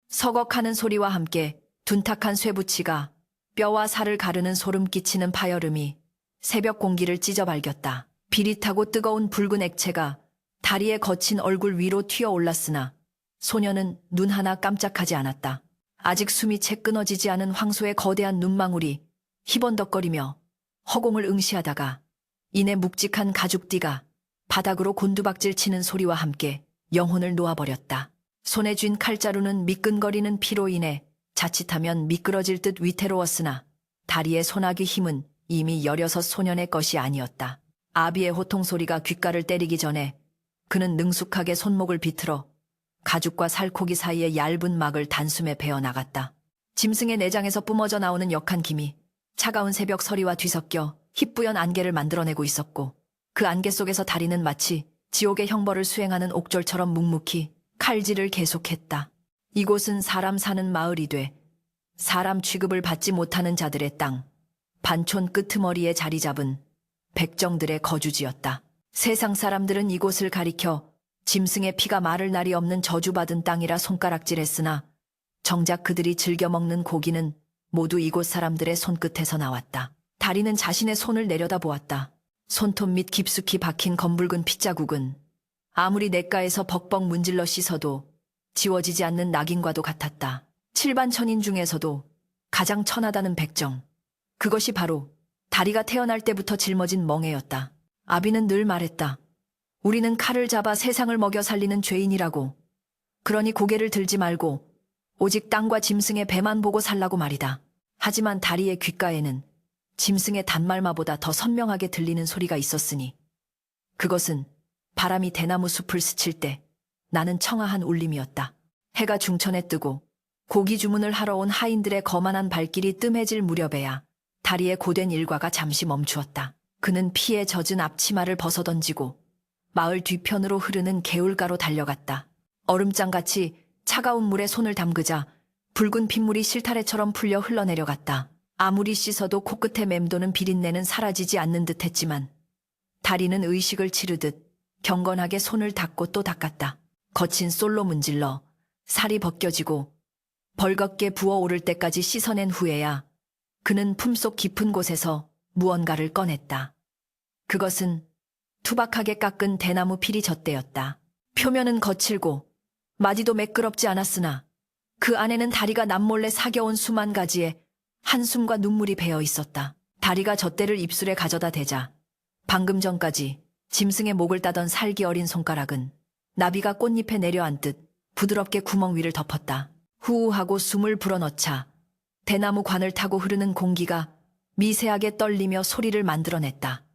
서걱하는 소리와 함께 둔탁한 쇠붙이가 뼈와 살을 가르는 소름 끼치는 파열음이 새벽 공기를 찢어 발겼다. 비릿하고 뜨거운 붉은 액체가 다리의 거친 얼굴 위로 튀어 올랐으나 소녀는 눈 하나 깜짝하지 않았다. 아직 숨이 채 끊어지지 않은 황소의 거대한 눈망울이 희번덕거리며 허공을 응시하다가 이내 묵직한 가죽띠가 바닥으로 곤두박질 치는 소리와 함께 영혼을 놓아버렸다. 손에 쥔 칼자루는 미끈거리는 피로 인해 자칫하면 미끄러질 듯 위태로웠으나 다리의 소나기 힘은 이미 16 소년의 것이 아니었다. 아비의 호통소리가 귓가를 때리기 전에 그는 능숙하게 손목을 비틀어 가죽과 살코기 사이의 얇은 막을 단숨에 베어 나갔다. 짐승의 내장에서 뿜어져 나오는 역한 김이 차가운 새벽 서리와 뒤섞여 희뿌연 안개를 만들어내고 있었고 그 안개 속에서 다리는 마치 지옥의 형벌을 수행하는 옥졸처럼 묵묵히 칼질을 계속했다. 이곳은 사람 사는 마을이 돼 사람 취급을 받지 못하는 자들의 땅, 반촌 끄트머리에 자리 잡은 백정들의 거주지였다. 세상 사람들은 이곳을 가리켜 짐승의 피가 마를 날이 없는 저주받은 땅이라 손가락질했으나 정작 그들이 즐겨 먹는 고기는 모두 이곳 사람들의 손끝에서 나왔다. 다리는 자신의 손을 내려다보았다. 손톱 밑 깊숙이 박힌 검붉은 핏자국은 아무리 냇가에서 벅벅 문질러 씻어도 지워지지 않는 낙인과도 같았다. 칠반천인 중에서도 가장 천하다는 백정. 그것이 바로 다리가 태어날 때부터 짊어진 멍에였다. 아비는 늘 말했다. 우리는 칼을 잡아 세상을 먹여 살리는 죄인이라고. 그러니 고개를 들지 말고 오직 땅과 짐승의 배만 보고 살라고 말이다. 하지만 다리의 귓가에는 짐승의 단말마보다 더 선명하게 들리는 소리가 있었으니 그것은 바람이 대나무 숲을 스칠 때 나는 청아한 울림이었다. 해가 중천에 뜨고 고기 주문을 하러 온 하인들의 거만한 발길이 뜸해질 무렵에야 다리의 고된 일과가 잠시 멈추었다. 그는 피에 젖은 앞치마를 벗어던지고 마을 뒤편으로 흐르는 개울가로 달려갔다. 얼음장같이 차가운 물에 손을 담그자 붉은 핏물이 실타래처럼 풀려 흘러내려갔다. 아무리 씻어도 코끝에 맴도는 비린내는 사라지지 않는 듯 했지만 다리는 의식을 치르듯 경건하게 손을 닦고 또 닦았다. 거친 솔로 문질러 살이 벗겨지고 벌겋게 부어오를 때까지 씻어낸 후에야 그는 품속 깊은 곳에서 무언가를 꺼냈다. 그것은 투박하게 깎은 대나무 피리 젖대였다. 표면은 거칠고 마디도 매끄럽지 않았으나 그 안에는 다리가 남몰래 사겨온 수만 가지의 한숨과 눈물이 배어 있었다. 다리가 젖대를 입술에 가져다 대자 방금 전까지 짐승의 목을 따던 살기 어린 손가락은 나비가 꽃잎에 내려앉듯 부드럽게 구멍 위를 덮었다. 후우하고 숨을 불어넣자 대나무 관을 타고 흐르는 공기가 미세하게 떨리며 소리를 만들어냈다.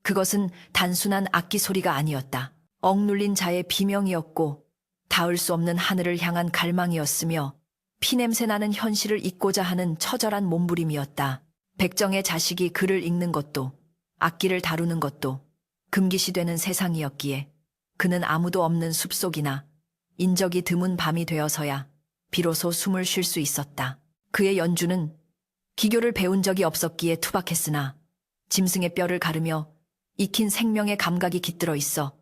그것은 단순한 악기 소리가 아니었다. 억눌린 자의 비명이었고 닿을 수 없는 하늘을 향한 갈망이었으며 피냄새 나는 현실을 잊고자 하는 처절한 몸부림이었다. 백정의 자식이 글을 읽는 것도 악기를 다루는 것도 금기시되는 세상이었기에 그는 아무도 없는 숲속이나 인적이 드문 밤이 되어서야 비로소 숨을 쉴 수 있었다. 그의 연주는 기교를 배운 적이 없었기에 투박했으나 짐승의 뼈를 가르며 익힌 생명의 감각이 깃들어 있어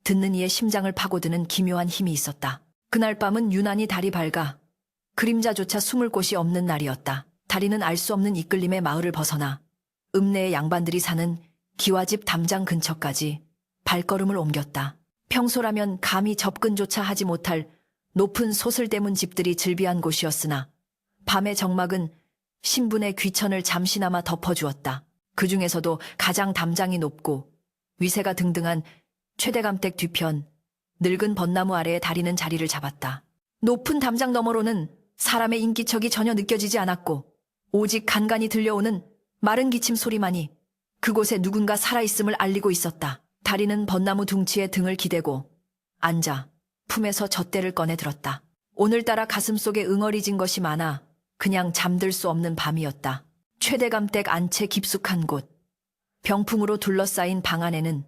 듣는 이의 심장을 파고드는 기묘한 힘이 있었다. 그날 밤은 유난히 달이 밝아 그림자조차 숨을 곳이 없는 날이었다. 다리는 알 수 없는 이끌림의 마을을 벗어나 읍내의 양반들이 사는 기와집 담장 근처까지 발걸음을 옮겼다. 평소라면 감히 접근조차 하지 못할 높은 소슬대문 집들이 즐비한 곳이었으나 밤의 적막은 신분의 귀천을 잠시나마 덮어주었다. 그 중에서도 가장 담장이 높고 위세가 등등한 최대감댁 뒤편 늙은 벚나무 아래에 다리는 자리를 잡았다. 높은 담장 너머로는 사람의 인기척이 전혀 느껴지지 않았고 오직 간간히 들려오는 마른 기침 소리만이 그곳에 누군가 살아있음을 알리고 있었다. 다리는 벚나무 둥치에 등을 기대고 앉아 품에서 젖대를 꺼내 들었다. 오늘따라 가슴속에 응어리진 것이 많아 그냥 잠들 수 없는 밤이었다. 최대감댁 안채 깊숙한 곳, 병풍으로 둘러싸인 방 안에는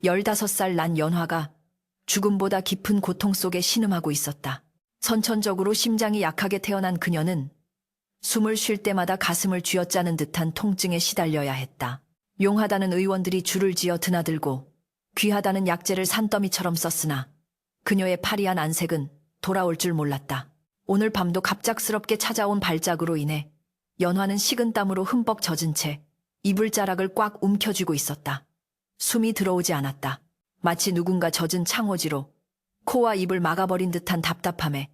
15살 난 연화가 죽음보다 깊은 고통 속에 신음하고 있었다. 선천적으로 심장이 약하게 태어난 그녀는 숨을 쉴 때마다 가슴을 쥐어짜는 듯한 통증에 시달려야 했다. 용하다는 의원들이 줄을 지어 드나들고 귀하다는 약재를 산더미처럼 썼으나 그녀의 파리한 안색은 돌아올 줄 몰랐다. 오늘 밤도 갑작스럽게 찾아온 발작으로 인해 연화는 식은땀으로 흠뻑 젖은 채 이불자락을 꽉 움켜쥐고 있었다. 숨이 들어오지 않았다. 마치 누군가 젖은 창호지로 코와 입을 막아버린 듯한 답답함에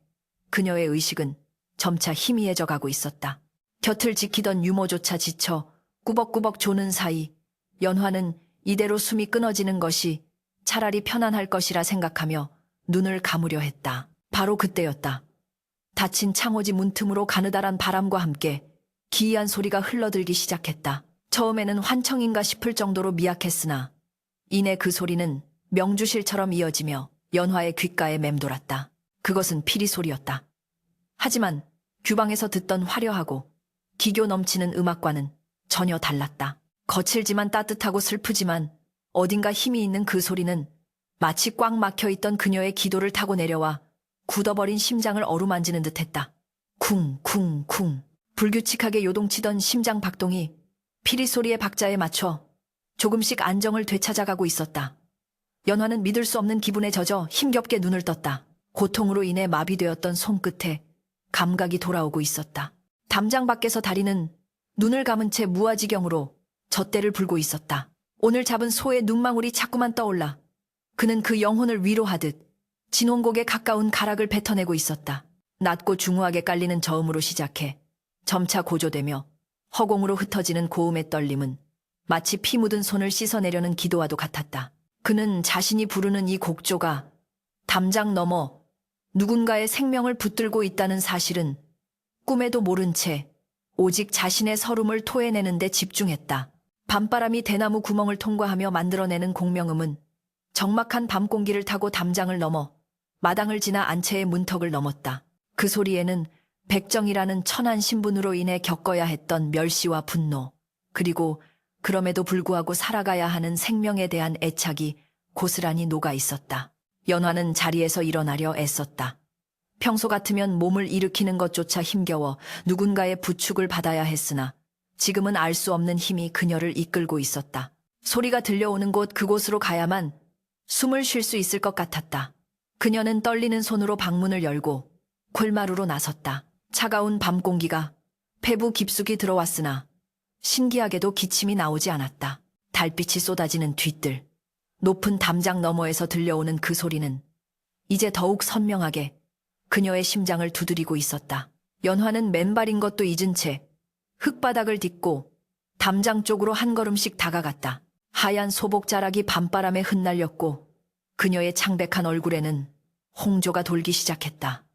그녀의 의식은 점차 희미해져 가고 있었다. 곁을 지키던 유모조차 지쳐 꾸벅꾸벅 조는 사이 연화는 이대로 숨이 끊어지는 것이 차라리 편안할 것이라 생각하며 눈을 감으려 했다. 바로 그때였다. 닫힌 창호지 문틈으로 가느다란 바람과 함께 기이한 소리가 흘러들기 시작했다. 처음에는 환청인가 싶을 정도로 미약했으나 이내 그 소리는 명주실처럼 이어지며 연화의 귓가에 맴돌았다. 그것은 피리 소리였다. 하지만 규방에서 듣던 화려하고 기교 넘치는 음악과는 전혀 달랐다. 거칠지만 따뜻하고 슬프지만 어딘가 힘이 있는 그 소리는 마치 꽉 막혀있던 그녀의 기도를 타고 내려와 굳어버린 심장을 어루만지는 듯했다. 쿵쿵쿵. 불규칙하게 요동치던 심장 박동이 피리 소리의 박자에 맞춰 조금씩 안정을 되찾아가고 있었다. 연화는 믿을 수 없는 기분에 젖어 힘겹게 눈을 떴다. 고통으로 인해 마비되었던 손끝에 감각이 돌아오고 있었다. 담장 밖에서 다리는 눈을 감은 채 무아지경으로 젖대를 불고 있었다. 오늘 잡은 소의 눈망울이 자꾸만 떠올라 그는 그 영혼을 위로하듯 진홍곡에 가까운 가락을 뱉어내고 있었다. 낮고 중후하게 깔리는 저음으로 시작해 점차 고조되며 허공으로 흩어지는 고음의 떨림은 마치 피 묻은 손을 씻어내려는 기도와도 같았다. 그는 자신이 부르는 이 곡조가 담장 너머 누군가의 생명을 붙들고 있다는 사실은 꿈에도 모른 채 오직 자신의 서름을 토해내는 데 집중했다. 밤바람이 대나무 구멍을 통과하며 만들어내는 공명음은 적막한 밤 공기를 타고 담장을 넘어 마당을 지나 안채의 문턱을 넘었다. 그 소리에는 백정이라는 천한 신분으로 인해 겪어야 했던 멸시와 분노, 그리고 그럼에도 불구하고 살아가야 하는 생명에 대한 애착이 고스란히 녹아 있었다. 연화는 자리에서 일어나려 애썼다. 평소 같으면 몸을 일으키는 것조차 힘겨워 누군가의 부축을 받아야 했으나 지금은 알 수 없는 힘이 그녀를 이끌고 있었다. 소리가 들려오는 곳 그곳으로 가야만 숨을 쉴 수 있을 것 같았다. 그녀는 떨리는 손으로 방문을 열고 골마루로 나섰다. 차가운 밤 공기가 폐부 깊숙이 들어왔으나 신기하게도 기침이 나오지 않았다. 달빛이 쏟아지는 뒤뜰, 높은 담장 너머에서 들려오는 그 소리는 이제 더욱 선명하게 그녀의 심장을 두드리고 있었다. 연화는 맨발인 것도 잊은 채 흙바닥을 딛고 담장 쪽으로 한 걸음씩 다가갔다. 하얀 소복자락이 밤바람에 흩날렸고 그녀의 창백한 얼굴에는 홍조가 돌기 시작했다.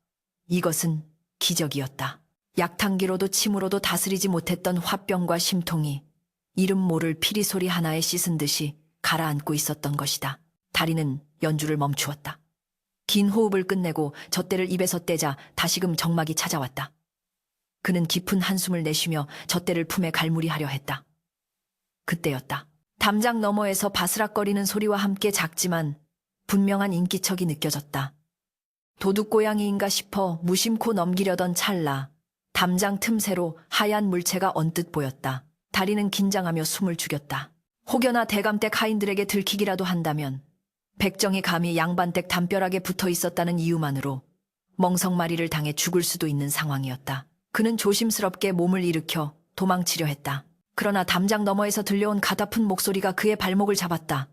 이것은 기적이었다. 약탕기로도 침으로도 다스리지 못했던 화병과 심통이 이름 모를 피리 소리 하나에 씻은 듯이 가라앉고 있었던 것이다. 다리는 연주를 멈추었다. 긴 호흡을 끝내고 젖대를 입에서 떼자 다시금 정막이 찾아왔다. 그는 깊은 한숨을 내쉬며 젖대를 품에 갈무리하려 했다. 그때였다. 담장 너머에서 바스락거리는 소리와 함께 작지만 분명한 인기척이 느껴졌다. 도둑고양이인가 싶어 무심코 넘기려던 찰나 담장 틈새로 하얀 물체가 언뜻 보였다. 다리는 긴장하며 숨을 죽였다. 혹여나 대감댁 하인들에게 들키기라도 한다면 백정이 감히 양반댁 담벼락에 붙어 있었다는 이유만으로 멍석마리를 당해 죽을 수도 있는 상황이었다. 그는 조심스럽게 몸을 일으켜 도망치려 했다. 그러나 담장 너머에서 들려온 가다픈 목소리가 그의 발목을 잡았다.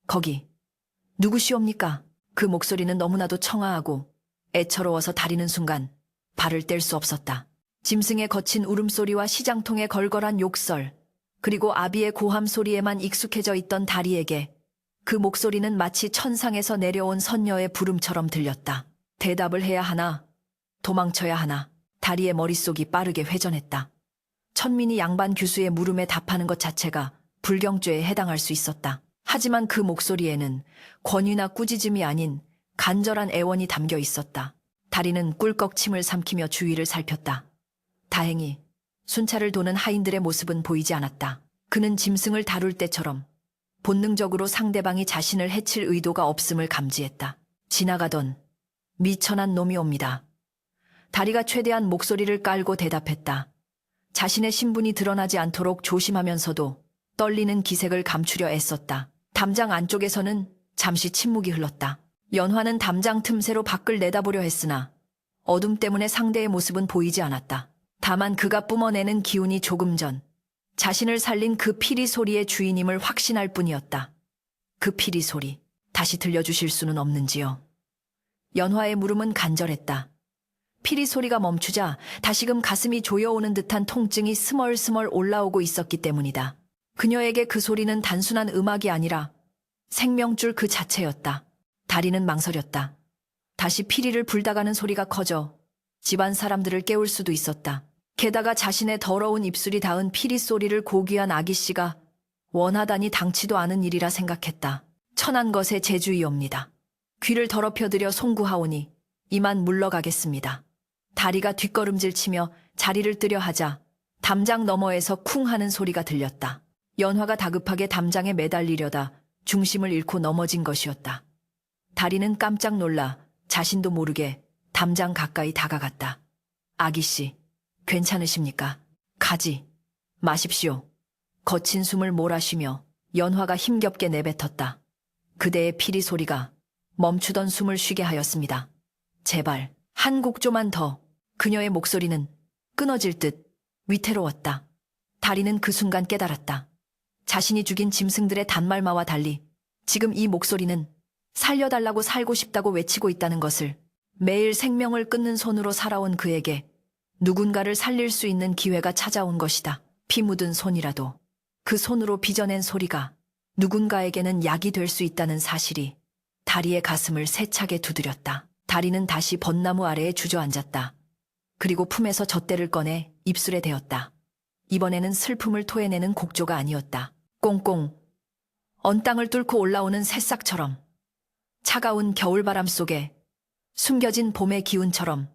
거기, 누구시옵니까? 그 목소리는 너무나도 청아하고 애처로워서 다리는 순간 발을 뗄 수 없었다. 짐승의 거친 울음소리와 시장통의 걸걸한 욕설, 그리고 아비의 고함 소리에만 익숙해져 있던 다리에게 그 목소리는 마치 천상에서 내려온 선녀의 부름처럼 들렸다. 대답을 해야 하나, 도망쳐야 하나. 다리의 머릿속이 빠르게 회전했다. 천민이 양반 규수의 물음에 답하는 것 자체가 불경죄에 해당할 수 있었다. 하지만 그 목소리에는 권위나 꾸짖음이 아닌 간절한 애원이 담겨 있었다. 다리는 꿀꺽 침을 삼키며 주위를 살폈다. 다행히 순찰을 도는 하인들의 모습은 보이지 않았다. 그는 짐승을 다룰 때처럼 본능적으로 상대방이 자신을 해칠 의도가 없음을 감지했다. 지나가던 미천한 놈이 옵니다. 다리가 최대한 목소리를 깔고 대답했다. 자신의 신분이 드러나지 않도록 조심하면서도 떨리는 기색을 감추려 애썼다. 담장 안쪽에서는 잠시 침묵이 흘렀다. 연화는 담장 틈새로 밖을 내다보려 했으나 어둠 때문에 상대의 모습은 보이지 않았다. 다만 그가 뿜어내는 기운이 조금 전 자신을 살린 그 피리 소리의 주인임을 확신할 뿐이었다. 그 피리 소리, 다시 들려주실 수는 없는지요? 연화의 물음은 간절했다. 피리 소리가 멈추자 다시금 가슴이 조여오는 듯한 통증이 스멀스멀 올라오고 있었기 때문이다. 그녀에게 그 소리는 단순한 음악이 아니라 생명줄 그 자체였다. 다리는 망설였다. 다시 피리를 불다가는 소리가 커져 집안 사람들을 깨울 수도 있었다. 게다가 자신의 더러운 입술이 닿은 피리 소리를 고귀한 아기씨가 원하다니 당치도 않은 일이라 생각했다. 천한 것의 제주이옵니다. 귀를 더럽혀드려 송구하오니 이만 물러가겠습니다. 다리가 뒷걸음질 치며 자리를 뜨려 하자 담장 너머에서 쿵 하는 소리가 들렸다. 연화가 다급하게 담장에 매달리려다 중심을 잃고 넘어진 것이었다. 다리는 깜짝 놀라 자신도 모르게 담장 가까이 다가갔다. 아기씨, 괜찮으십니까? 가지 마십시오. 거친 숨을 몰아쉬며 연화가 힘겹게 내뱉었다. 그대의 피리 소리가 멈추던 숨을 쉬게 하였습니다. 제발 한 곡조만 더. 그녀의 목소리는 끊어질 듯 위태로웠다. 다리는 그 순간 깨달았다. 자신이 죽인 짐승들의 단말마와 달리 지금 이 목소리는 살려달라고 살고 싶다고 외치고 있다는 것을, 매일 생명을 끊는 손으로 살아온 그에게 누군가를 살릴 수 있는 기회가 찾아온 것이다. 피 묻은 손이라도 그 손으로 빚어낸 소리가 누군가에게는 약이 될 수 있다는 사실이 다리의 가슴을 세차게 두드렸다. 다리는 다시 벚나무 아래에 주저앉았다. 그리고 품에서 젖대를 꺼내 입술에 대었다. 이번에는 슬픔을 토해내는 곡조가 아니었다. 꽁꽁 언 땅을 뚫고 올라오는 새싹처럼, 차가운 겨울바람 속에 숨겨진 봄의 기운처럼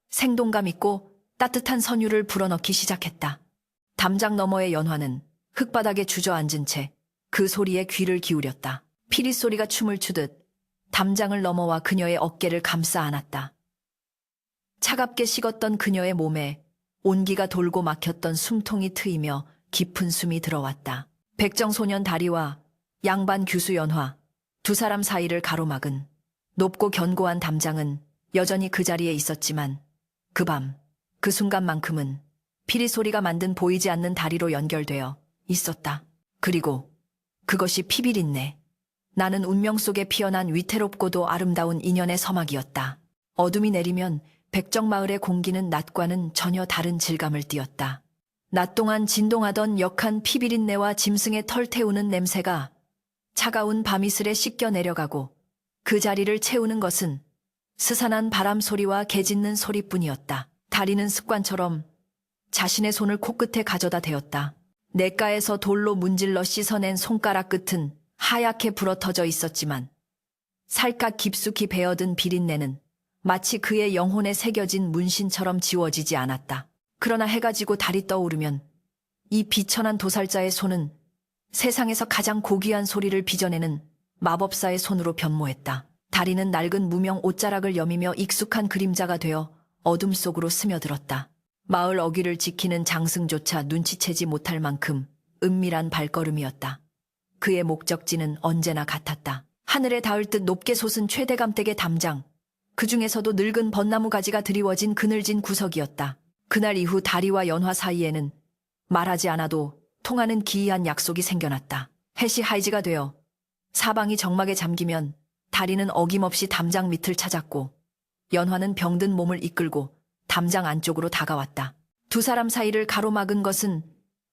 생동감 있고 따뜻한 선율을 불어넣기 시작했다. 담장 너머의 연화는 흙바닥에 주저앉은 채 그 소리에 귀를 기울였다. 피리 소리가 춤을 추듯 담장을 넘어와 그녀의 어깨를 감싸 안았다. 차갑게 식었던 그녀의 몸에 온기가 돌고 막혔던 숨통이 트이며 깊은 숨이 들어왔다. 백정소년 다리와 양반 규수 연화, 두 사람 사이를 가로막은 높고 견고한 담장은 여전히 그 자리에 있었지만 그 밤, 그 순간만큼은 피리 소리가 만든 보이지 않는 다리로 연결되어 있었다. 그리고 그것이 피비린내. 나는 운명 속에 피어난 위태롭고도 아름다운 인연의 서막이었다. 어둠이 내리면 백정마을의 공기는 낮과는 전혀 다른 질감을 띠었다. 낮 동안 진동하던 역한 피비린내와 짐승의 털 태우는 냄새가 차가운 밤이슬에 씻겨 내려가고 그 자리를 채우는 것은 스산한 바람 소리와 개 짖는 소리뿐이었다. 다리는 습관처럼 자신의 손을 코끝에 가져다 대었다. 냇가에서 돌로 문질러 씻어낸 손가락 끝은 하얗게 불어터져 있었지만 살갗 깊숙이 배어든 비린내는 마치 그의 영혼에 새겨진 문신처럼 지워지지 않았다. 그러나 해가 지고 달이 떠오르면 이 비천한 도살자의 손은 세상에서 가장 고귀한 소리를 빚어내는 마법사의 손으로 변모했다. 다리는 낡은 무명 옷자락을 여미며 익숙한 그림자가 되어 어둠 속으로 스며들었다. 마을 어귀를 지키는 장승조차 눈치채지 못할 만큼 은밀한 발걸음이었다. 그의 목적지는 언제나 같았다. 하늘에 닿을 듯 높게 솟은 최대감댁의 담장, 그 중에서도 늙은 벚나무 가지가 드리워진 그늘진 구석이었다. 그날 이후 다리와 연화 사이에는 말하지 않아도 통하는 기이한 약속이 생겨났다. 해시 하이지가 되어 사방이 정막에 잠기면 다리는 어김없이 담장 밑을 찾았고 연화는 병든 몸을 이끌고 담장 안쪽으로 다가왔다. 두 사람 사이를 가로막은 것은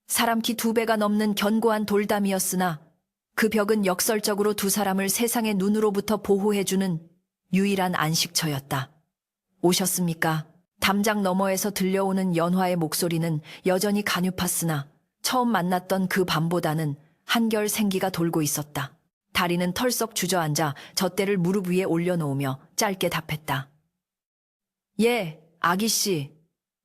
사람 키 2배가 넘는 견고한 돌담이었으나 그 벽은 역설적으로 두 사람을 세상의 눈으로부터 보호해주는 유일한 안식처였다. 오셨습니까? 담장 너머에서 들려오는 연화의 목소리는 여전히 가냘팠으나 처음 만났던 그 밤보다는 한결 생기가 돌고 있었다. 다리는 털썩 주저앉아 젖대를 무릎 위에 올려놓으며 짧게 답했다. 예, 아기씨.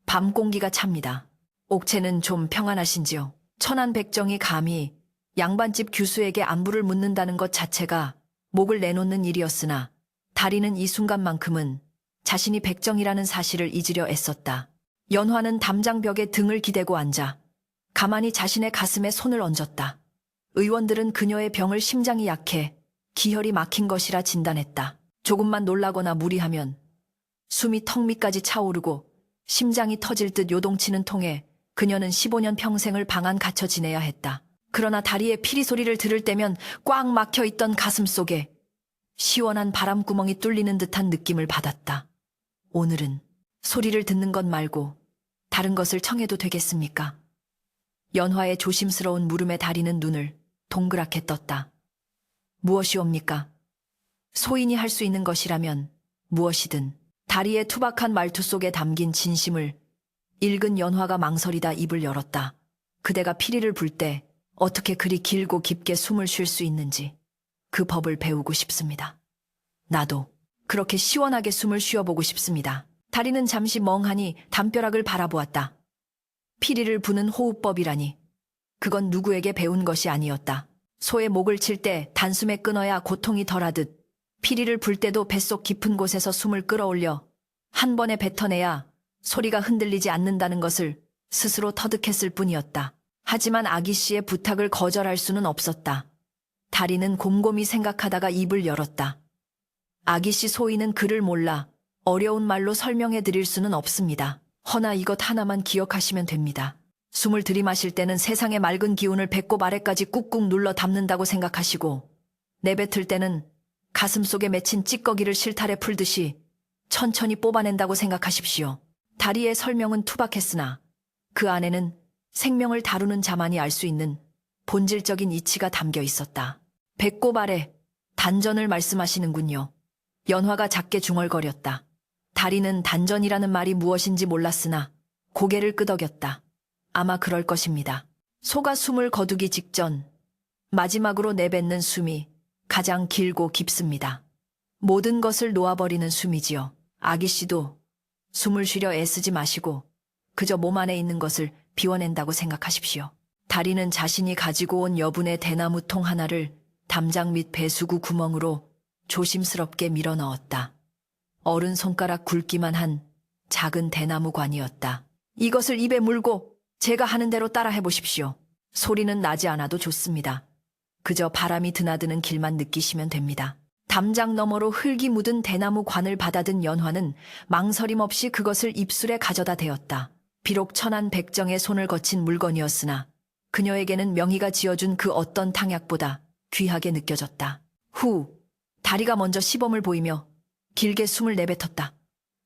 밤 공기가 찹니다. 옥체는 좀 평안하신지요? 천안 백정이 감히 양반집 규수에게 안부를 묻는다는 것 자체가 목을 내놓는 일이었으나 다리는 이 순간만큼은 자신이 백정이라는 사실을 잊으려 애썼다. 연화는 담장벽에 등을 기대고 앉아 가만히 자신의 가슴에 손을 얹었다. 의원들은 그녀의 병을 심장이 약해 기혈이 막힌 것이라 진단했다. 조금만 놀라거나 무리하면 숨이 턱 밑까지 차오르고 심장이 터질 듯 요동치는 통에 그녀는 15년 평생을 방 안 갇혀 지내야 했다. 그러나 다리의 피리 소리를 들을 때면 꽉 막혀 있던 가슴 속에 시원한 바람구멍이 뚫리는 듯한 느낌을 받았다. 오늘은 소리를 듣는 것 말고 다른 것을 청해도 되겠습니까? 연화의 조심스러운 물음에 다리는 눈을 동그랗게 떴다. 무엇이옵니까? 소인이 할 수 있는 것이라면 무엇이든. 다리의 투박한 말투 속에 담긴 진심을 읽은 연화가 망설이다 입을 열었다. 그대가 피리를 불 때 어떻게 그리 길고 깊게 숨을 쉴 수 있는지 그 법을 배우고 싶습니다. 나도 그렇게 시원하게 숨을 쉬어보고 싶습니다. 다리는 잠시 멍하니 담벼락을 바라보았다. 피리를 부는 호흡법이라니 그건 누구에게 배운 것이 아니었다. 소의 목을 칠 때 단숨에 끊어야 고통이 덜하듯 피리를 불 때도 뱃속 깊은 곳에서 숨을 끌어올려 한 번에 뱉어내야 소리가 흔들리지 않는다는 것을 스스로 터득했을 뿐이었다. 하지만 아기 씨의 부탁을 거절할 수는 없었다. 다리는 곰곰이 생각하다가 입을 열었다. 아기 씨 소인은 글을 몰라 어려운 말로 설명해 드릴 수는 없습니다. 허나 이것 하나만 기억하시면 됩니다. 숨을 들이마실 때는 세상의 맑은 기운을 배꼽 아래까지 꾹꾹 눌러 담는다고 생각하시고 내뱉을 때는 가슴 속에 맺힌 찌꺼기를 실타래 풀듯이 천천히 뽑아낸다고 생각하십시오. 다리의 설명은 투박했으나 그 안에는 생명을 다루는 자만이 알 수 있는 본질적인 이치가 담겨 있었다. 배꼽 아래 단전을 말씀하시는군요. 연화가 작게 중얼거렸다. 다리는 단전이라는 말이 무엇인지 몰랐으나 고개를 끄덕였다. 아마 그럴 것입니다. 소가 숨을 거두기 직전 마지막으로 내뱉는 숨이 가장 길고 깊습니다. 모든 것을 놓아버리는 숨이지요. 아기 씨도 숨을 쉬려 애쓰지 마시고 그저 몸 안에 있는 것을 비워낸다고 생각하십시오. 다리는 자신이 가지고 온 여분의 대나무통 하나를 담장 밑 배수구 구멍으로 조심스럽게 밀어 넣었다. 어른 손가락 굵기만 한 작은 대나무관이었다. 이것을 입에 물고 제가 하는 대로 따라 해보십시오. 소리는 나지 않아도 좋습니다. 그저 바람이 드나드는 길만 느끼시면 됩니다. 담장 너머로 흙이 묻은 대나무 관을 받아든 연화는 망설임 없이 그것을 입술에 가져다 대었다. 비록 천한 백정의 손을 거친 물건이었으나 그녀에게는 명희가 지어준 그 어떤 탕약보다 귀하게 느껴졌다. 후, 다리가 먼저 시범을 보이며 길게 숨을 내뱉었다.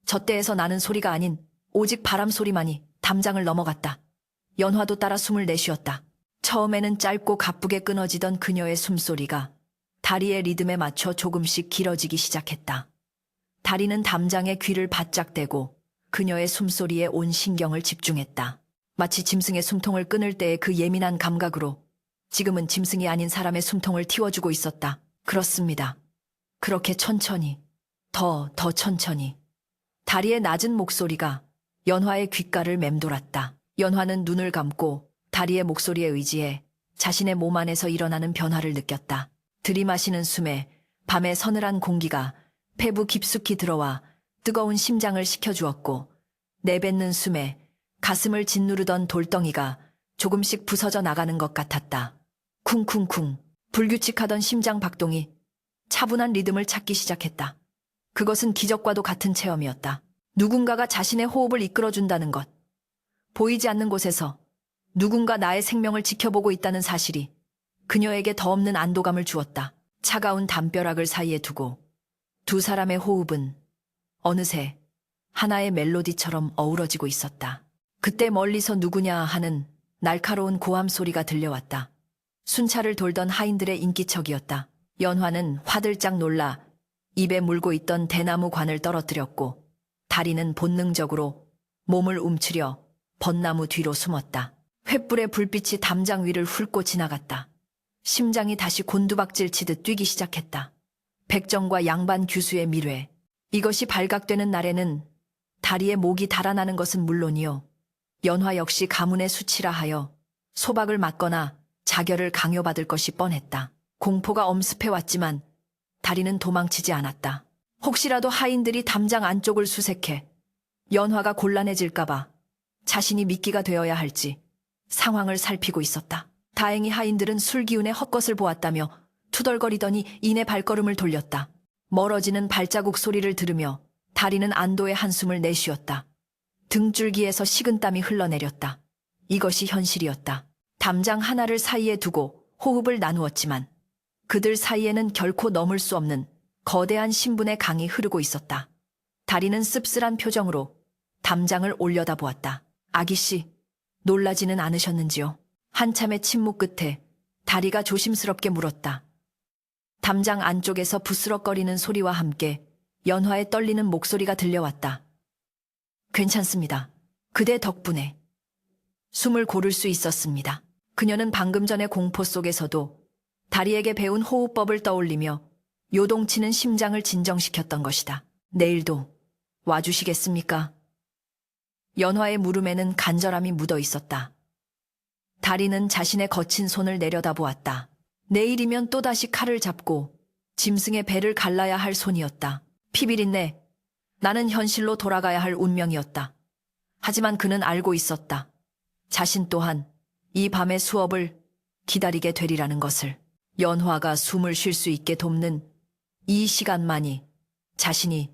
젖대에서 나는 소리가 아닌 오직 바람 소리만이 담장을 넘어갔다. 연화도 따라 숨을 내쉬었다. 처음에는 짧고 가쁘게 끊어지던 그녀의 숨소리가 다리의 리듬에 맞춰 조금씩 길어지기 시작했다. 다리는 담장에 귀를 바짝 대고 그녀의 숨소리에 온 신경을 집중했다. 마치 짐승의 숨통을 끊을 때의 그 예민한 감각으로 지금은 짐승이 아닌 사람의 숨통을 틔워주고 있었다. 그렇습니다. 그렇게 천천히, 더 천천히. 다리의 낮은 목소리가 연화의 귓가를 맴돌았다. 연화는 눈을 감고 다리의 목소리에 의지해 자신의 몸 안에서 일어나는 변화를 느꼈다. 들이마시는 숨에 밤의 서늘한 공기가 폐부 깊숙이 들어와 뜨거운 심장을 식혀주었고 내뱉는 숨에 가슴을 짓누르던 돌덩이가 조금씩 부서져 나가는 것 같았다. 쿵쿵쿵 불규칙하던 심장 박동이 차분한 리듬을 찾기 시작했다. 그것은 기적과도 같은 체험이었다. 누군가가 자신의 호흡을 이끌어준다는 것. 보이지 않는 곳에서 누군가 나의 생명을 지켜보고 있다는 사실이 그녀에게 더 없는 안도감을 주었다. 차가운 담벼락을 사이에 두고 두 사람의 호흡은 어느새 하나의 멜로디처럼 어우러지고 있었다. 그때 멀리서 누구냐 하는 날카로운 고함 소리가 들려왔다. 순찰을 돌던 하인들의 인기척이었다. 연화는 화들짝 놀라 입에 물고 있던 대나무 관을 떨어뜨렸고 다리는 본능적으로 몸을 움츠려 벚나무 뒤로 숨었다. 횃불의 불빛이 담장 위를 훑고 지나갔다. 심장이 다시 곤두박질 치듯 뛰기 시작했다. 백정과 양반 규수의 밀회. 이것이 발각되는 날에는 다리의 목이 달아나는 것은 물론이요. 연화 역시 가문의 수치라 하여 소박을 맞거나 자결을 강요받을 것이 뻔했다. 공포가 엄습해왔지만 다리는 도망치지 않았다. 혹시라도 하인들이 담장 안쪽을 수색해 연화가 곤란해질까봐 자신이 미끼가 되어야 할지 상황을 살피고 있었다. 다행히 하인들은 술 기운에 헛것을 보았다며 투덜거리더니 이내 발걸음을 돌렸다. 멀어지는 발자국 소리를 들으며 다리는 안도의 한숨을 내쉬었다. 등줄기에서 식은땀이 흘러내렸다. 이것이 현실이었다. 담장 하나를 사이에 두고 호흡을 나누었지만 그들 사이에는 결코 넘을 수 없는 거대한 신분의 강이 흐르고 있었다. 다리는 씁쓸한 표정으로 담장을 올려다보았다. 아기씨, 놀라지는 않으셨는지요? 한참의 침묵 끝에 다리가 조심스럽게 물었다. 담장 안쪽에서 부스럭거리는 소리와 함께 연화의 떨리는 목소리가 들려왔다. 괜찮습니다. 그대 덕분에 숨을 고를 수 있었습니다. 그녀는 방금 전의 공포 속에서도 다리에게 배운 호흡법을 떠올리며 요동치는 심장을 진정시켰던 것이다. 내일도 와주시겠습니까? 연화의 물음에는 간절함이 묻어 있었다. 다리는 자신의 거친 손을 내려다보았다. 내일이면 또다시 칼을 잡고 짐승의 배를 갈라야 할 손이었다. 피비린내, 나는 현실로 돌아가야 할 운명이었다. 하지만 그는 알고 있었다. 자신 또한 이 밤의 수업을 기다리게 되리라는 것을. 연화가 숨을 쉴 수 있게 돕는 이 시간만이 자신이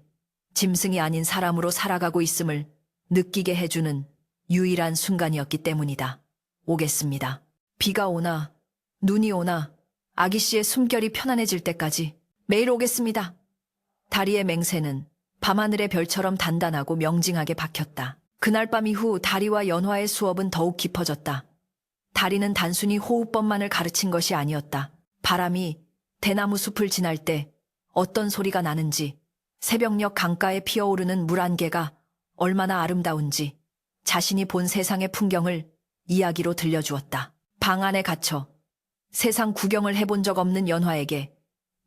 짐승이 아닌 사람으로 살아가고 있음을 느끼게 해주는 유일한 순간이었기 때문이다. 오겠습니다. 비가 오나 눈이 오나 아기씨의 숨결이 편안해질 때까지 매일 오겠습니다. 다리의 맹세는 밤하늘의 별처럼 단단하고 명징하게 박혔다. 그날 밤 이후 다리와 연화의 수업은 더욱 깊어졌다. 다리는 단순히 호흡법만을 가르친 것이 아니었다. 바람이 대나무 숲을 지날 때 어떤 소리가 나는지, 새벽녘 강가에 피어오르는 물 한 개가 얼마나 아름다운지 자신이 본 세상의 풍경을 이야기로 들려주었다. 방 안에 갇혀 세상 구경을 해본 적 없는 연화에게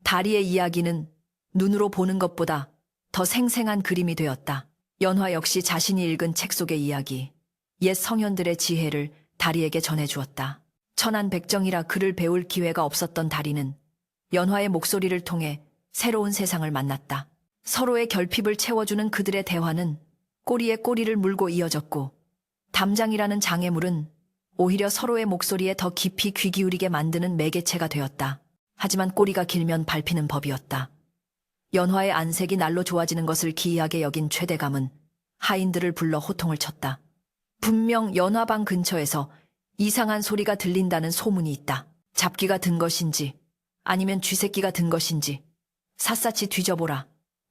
다리의 이야기는 눈으로 보는 것보다 더 생생한 그림이 되었다. 연화 역시 자신이 읽은 책 속의 이야기, 옛 성현들의 지혜를 다리에게 전해주었다. 천안백정이라 글을 배울 기회가 없었던 다리는 연화의 목소리를 통해 새로운 세상을 만났다. 서로의 결핍을 채워주는 그들의 대화는 꼬리에 꼬리를 물고 이어졌고 담장이라는 장애물은 오히려 서로의 목소리에 더 깊이 귀 기울이게 만드는 매개체가 되었다. 하지만 꼬리가 길면 밟히는 법이었다. 연화의 안색이 날로 좋아지는 것을 기이하게 여긴 최대감은 하인들을 불러 호통을 쳤다. 분명 연화방 근처에서 이상한 소리가 들린다는 소문이 있다. 잡기가 든 것인지 아니면 쥐새끼가 든 것인지 샅샅이 뒤져보라.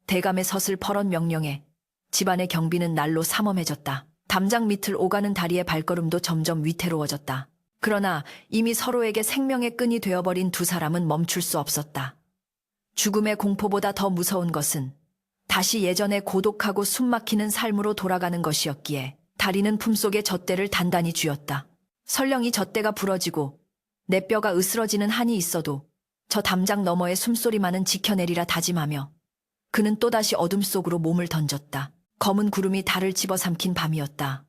대감의 서슬 퍼런 명령에 집안의 경비는 날로 삼엄해졌다. 담장 밑을 오가는 다리의 발걸음도 점점 위태로워졌다. 그러나 이미 서로에게 생명의 끈이 되어버린 두 사람은 멈출 수 없었다. 죽음의 공포보다 더 무서운 것은 다시 예전의 고독하고 숨막히는 삶으로 돌아가는 것이었기에 다리는 품속에 젖대를 단단히 쥐었다. 설령 이 젖대가 부러지고 내 뼈가 으스러지는 한이 있어도 저 담장 너머의 숨소리만은 지켜내리라 다짐하며 그는 또다시 어둠 속으로 몸을 던졌다. 검은 구름이 달을 집어삼킨 밤이었다.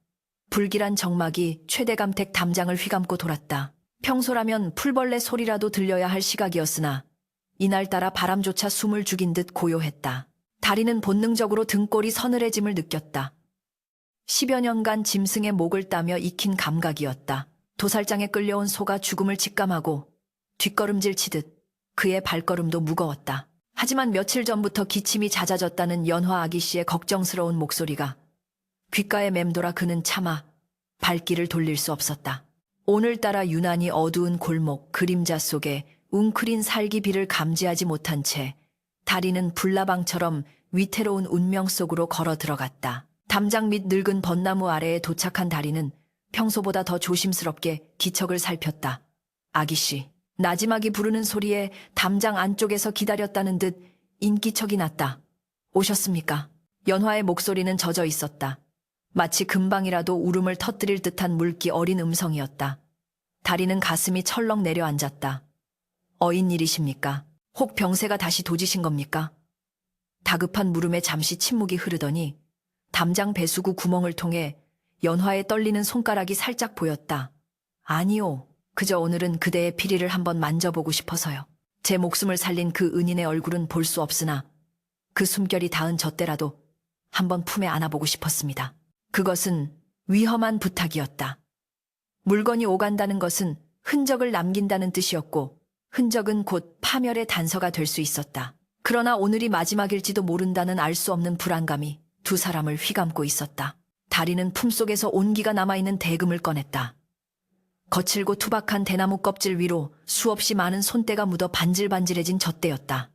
불길한 정막이 최대감택 담장을 휘감고 돌았다. 평소라면 풀벌레 소리라도 들려야 할 시각이었으나 이날따라 바람조차 숨을 죽인 듯 고요했다. 다리는 본능적으로 등골이 서늘해짐을 느꼈다. 10여 년간 짐승의 목을 따며 익힌 감각이었다. 도살장에 끌려온 소가 죽음을 직감하고 뒷걸음질 치듯 그의 발걸음도 무거웠다. 하지만 며칠 전부터 기침이 잦아졌다는 연화 아기씨의 걱정스러운 목소리가 귓가에 맴돌아 그는 차마 발길을 돌릴 수 없었다. 오늘따라 유난히 어두운 골목 그림자 속에 웅크린 살기비를 감지하지 못한 채 다리는 불나방처럼 위태로운 운명 속으로 걸어 들어갔다. 담장 밑 늙은 벚나무 아래에 도착한 다리는 평소보다 더 조심스럽게 기척을 살폈다. 아기씨. 나지막이 부르는 소리에 담장 안쪽에서 기다렸다는 듯 인기척이 났다. 오셨습니까? 연화의 목소리는 젖어 있었다. 마치 금방이라도 울음을 터뜨릴 듯한 묽기 어린 음성이었다. 다리는 가슴이 철렁 내려앉았다. 어인 일이십니까? 혹 병세가 다시 도지신 겁니까? 다급한 물음에 잠시 침묵이 흐르더니 담장 배수구 구멍을 통해 연화의 떨리는 손가락이 살짝 보였다. 아니요. 그저 오늘은 그대의 피리를 한번 만져보고 싶어서요. 제 목숨을 살린 그 은인의 얼굴은 볼 수 없으나 그 숨결이 닿은 젖대라도 한번 품에 안아보고 싶었습니다. 그것은 위험한 부탁이었다. 물건이 오간다는 것은 흔적을 남긴다는 뜻이었고 흔적은 곧 파멸의 단서가 될 수 있었다. 그러나 오늘이 마지막일지도 모른다는 알 수 없는 불안감이 두 사람을 휘감고 있었다. 다리는 품속에서 온기가 남아있는 대금을 꺼냈다. 거칠고 투박한 대나무 껍질 위로 수없이 많은 손때가 묻어 반질반질해진 젖대였다.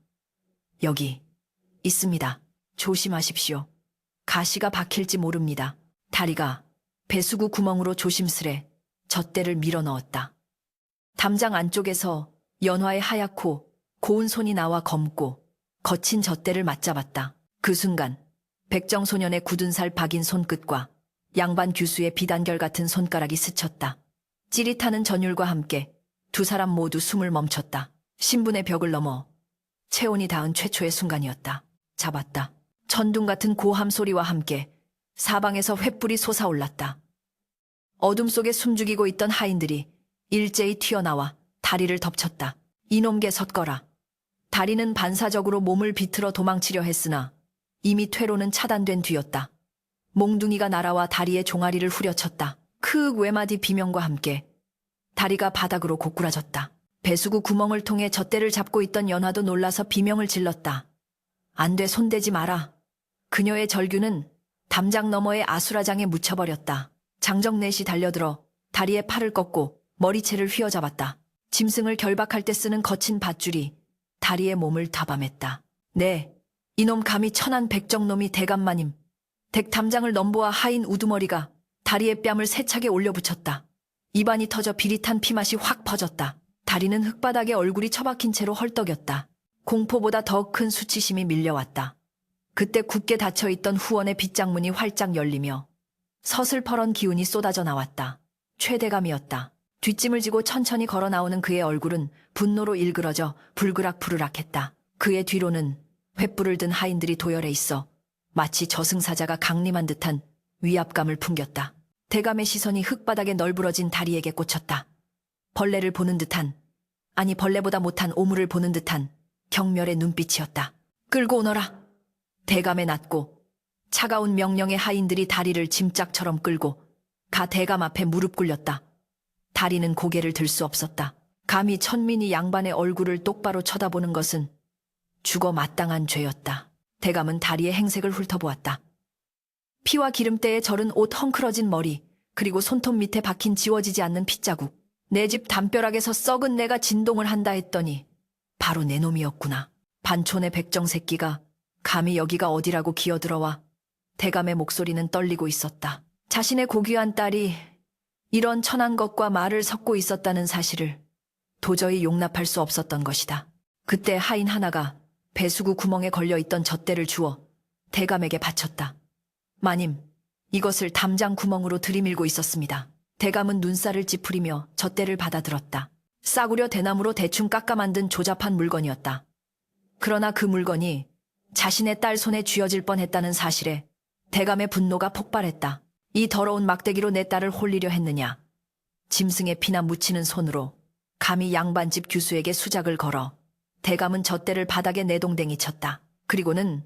여기 있습니다. 조심하십시오. 가시가 박힐지 모릅니다. 다리가 배수구 구멍으로 조심스레 젖대를 밀어 넣었다. 담장 안쪽에서 연화의 하얗고 고운 손이 나와 검고 거친 젖대를 맞잡았다. 그 순간 백정소년의 굳은 살 박인 손끝과 양반 규수의 비단결 같은 손가락이 스쳤다. 찌릿하는 전율과 함께 두 사람 모두 숨을 멈췄다. 신분의 벽을 넘어 체온이 닿은 최초의 순간이었다. 잡았다. 천둥 같은 고함 소리와 함께 사방에서 횃불이 솟아올랐다. 어둠 속에 숨죽이고 있던 하인들이 일제히 튀어나와 다리를 덮쳤다. 이놈개 섰거라. 다리는 반사적으로 몸을 비틀어 도망치려 했으나 이미 퇴로는 차단된 뒤였다. 몽둥이가 날아와 다리의 종아리를 후려쳤다. 크윽 외마디 비명과 함께 다리가 바닥으로 고꾸라졌다. 배수구 구멍을 통해 젖대를 잡고 있던 연화도 놀라서 비명을 질렀다. 안 돼, 손대지 마라. 그녀의 절규는 담장 너머의 아수라장에 묻혀버렸다. 장정넷이 달려들어 다리의 팔을 꺾고 머리채를 휘어잡았다. 짐승을 결박할 때 쓰는 거친 밧줄이 다리의 몸을 다밤했다. 네, 이놈 감히 천한 백정놈이 대감마님. 댁 담장을 넘보아 하인 우두머리가 다리의 뺨을 세차게 올려붙였다. 입안이 터져 비릿한 피맛이 확 퍼졌다. 다리는 흙바닥에 얼굴이 처박힌 채로 헐떡였다. 공포보다 더 큰 수치심이 밀려왔다. 그때 굳게 닫혀있던 후원의 빗장문이 활짝 열리며 서슬퍼런 기운이 쏟아져 나왔다. 최대감이었다. 뒷짐을 지고 천천히 걸어 나오는 그의 얼굴은 분노로 일그러져 불그락부르락했다. 그의 뒤로는 횃불을 든 하인들이 도열해 있어 마치 저승사자가 강림한 듯한 위압감을 풍겼다. 대감의 시선이 흙바닥에 널브러진 다리에게 꽂혔다. 벌레를 보는 듯한, 아니 벌레보다 못한 오물을 보는 듯한 경멸의 눈빛이었다. 끌고 오너라. 대감의 낮고 차가운 명령의 하인들이 다리를 짐짝처럼 끌고 가 대감 앞에 무릎 꿇렸다. 다리는 고개를 들 수 없었다. 감히 천민이 양반의 얼굴을 똑바로 쳐다보는 것은 죽어 마땅한 죄였다. 대감은 다리의 행색을 훑어보았다. 피와 기름때에 절은 옷 헝클어진 머리, 그리고 손톱 밑에 박힌 지워지지 않는 핏자국. 내 집 담벼락에서 썩은 내가 진동을 한다 했더니 바로 내 놈이었구나. 반촌의 백정 새끼가 감히 여기가 어디라고 기어들어와 대감의 목소리는 떨리고 있었다. 자신의 고귀한 딸이 이런 천한 것과 말을 섞고 있었다는 사실을 도저히 용납할 수 없었던 것이다. 그때 하인 하나가 배수구 구멍에 걸려있던 젖대를 주워 대감에게 바쳤다. 마님, 이것을 담장 구멍으로 들이밀고 있었습니다. 대감은 눈살을 찌푸리며 젖대를 받아들었다. 싸구려 대나무로 대충 깎아 만든 조잡한 물건이었다. 그러나 그 물건이 자신의 딸 손에 쥐어질 뻔했다는 사실에 대감의 분노가 폭발했다. 이 더러운 막대기로 내 딸을 홀리려 했느냐. 짐승의 피나 묻히는 손으로 감히 양반집 규수에게 수작을 걸어 대감은 젖대를 바닥에 내동댕이 쳤다. 그리고는